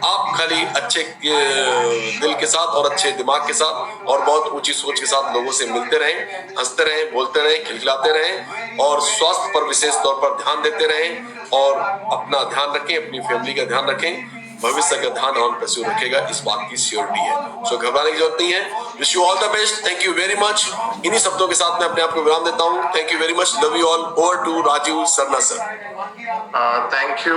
आप खाली अच्छे दिल के साथ और अच्छे दिमाग के साथ और बहुत ऊंची सोच के साथ लोगों से मिलते रहें, हंसते रहें, बोलते रहें, खिलखिलाते रहें, और स्वास्थ्य पर विशेष तौर पर ध्यान देते रहें, और अपना ध्यान रखें, अपनी फैमिली का ध्यान रखें। भविष्य का ध्यान ऑन परस्यू रखेगा, इस बात की श्योरिटी है। सो घबराने की जरूरत नहीं है। Wish you all the best, thank you very much. इन्हीं शब्दों के साथ मैं अपने आप को विराम देता हूँ। Thank you very much, love you all. Over to Rajiv Sarna sir. Thank you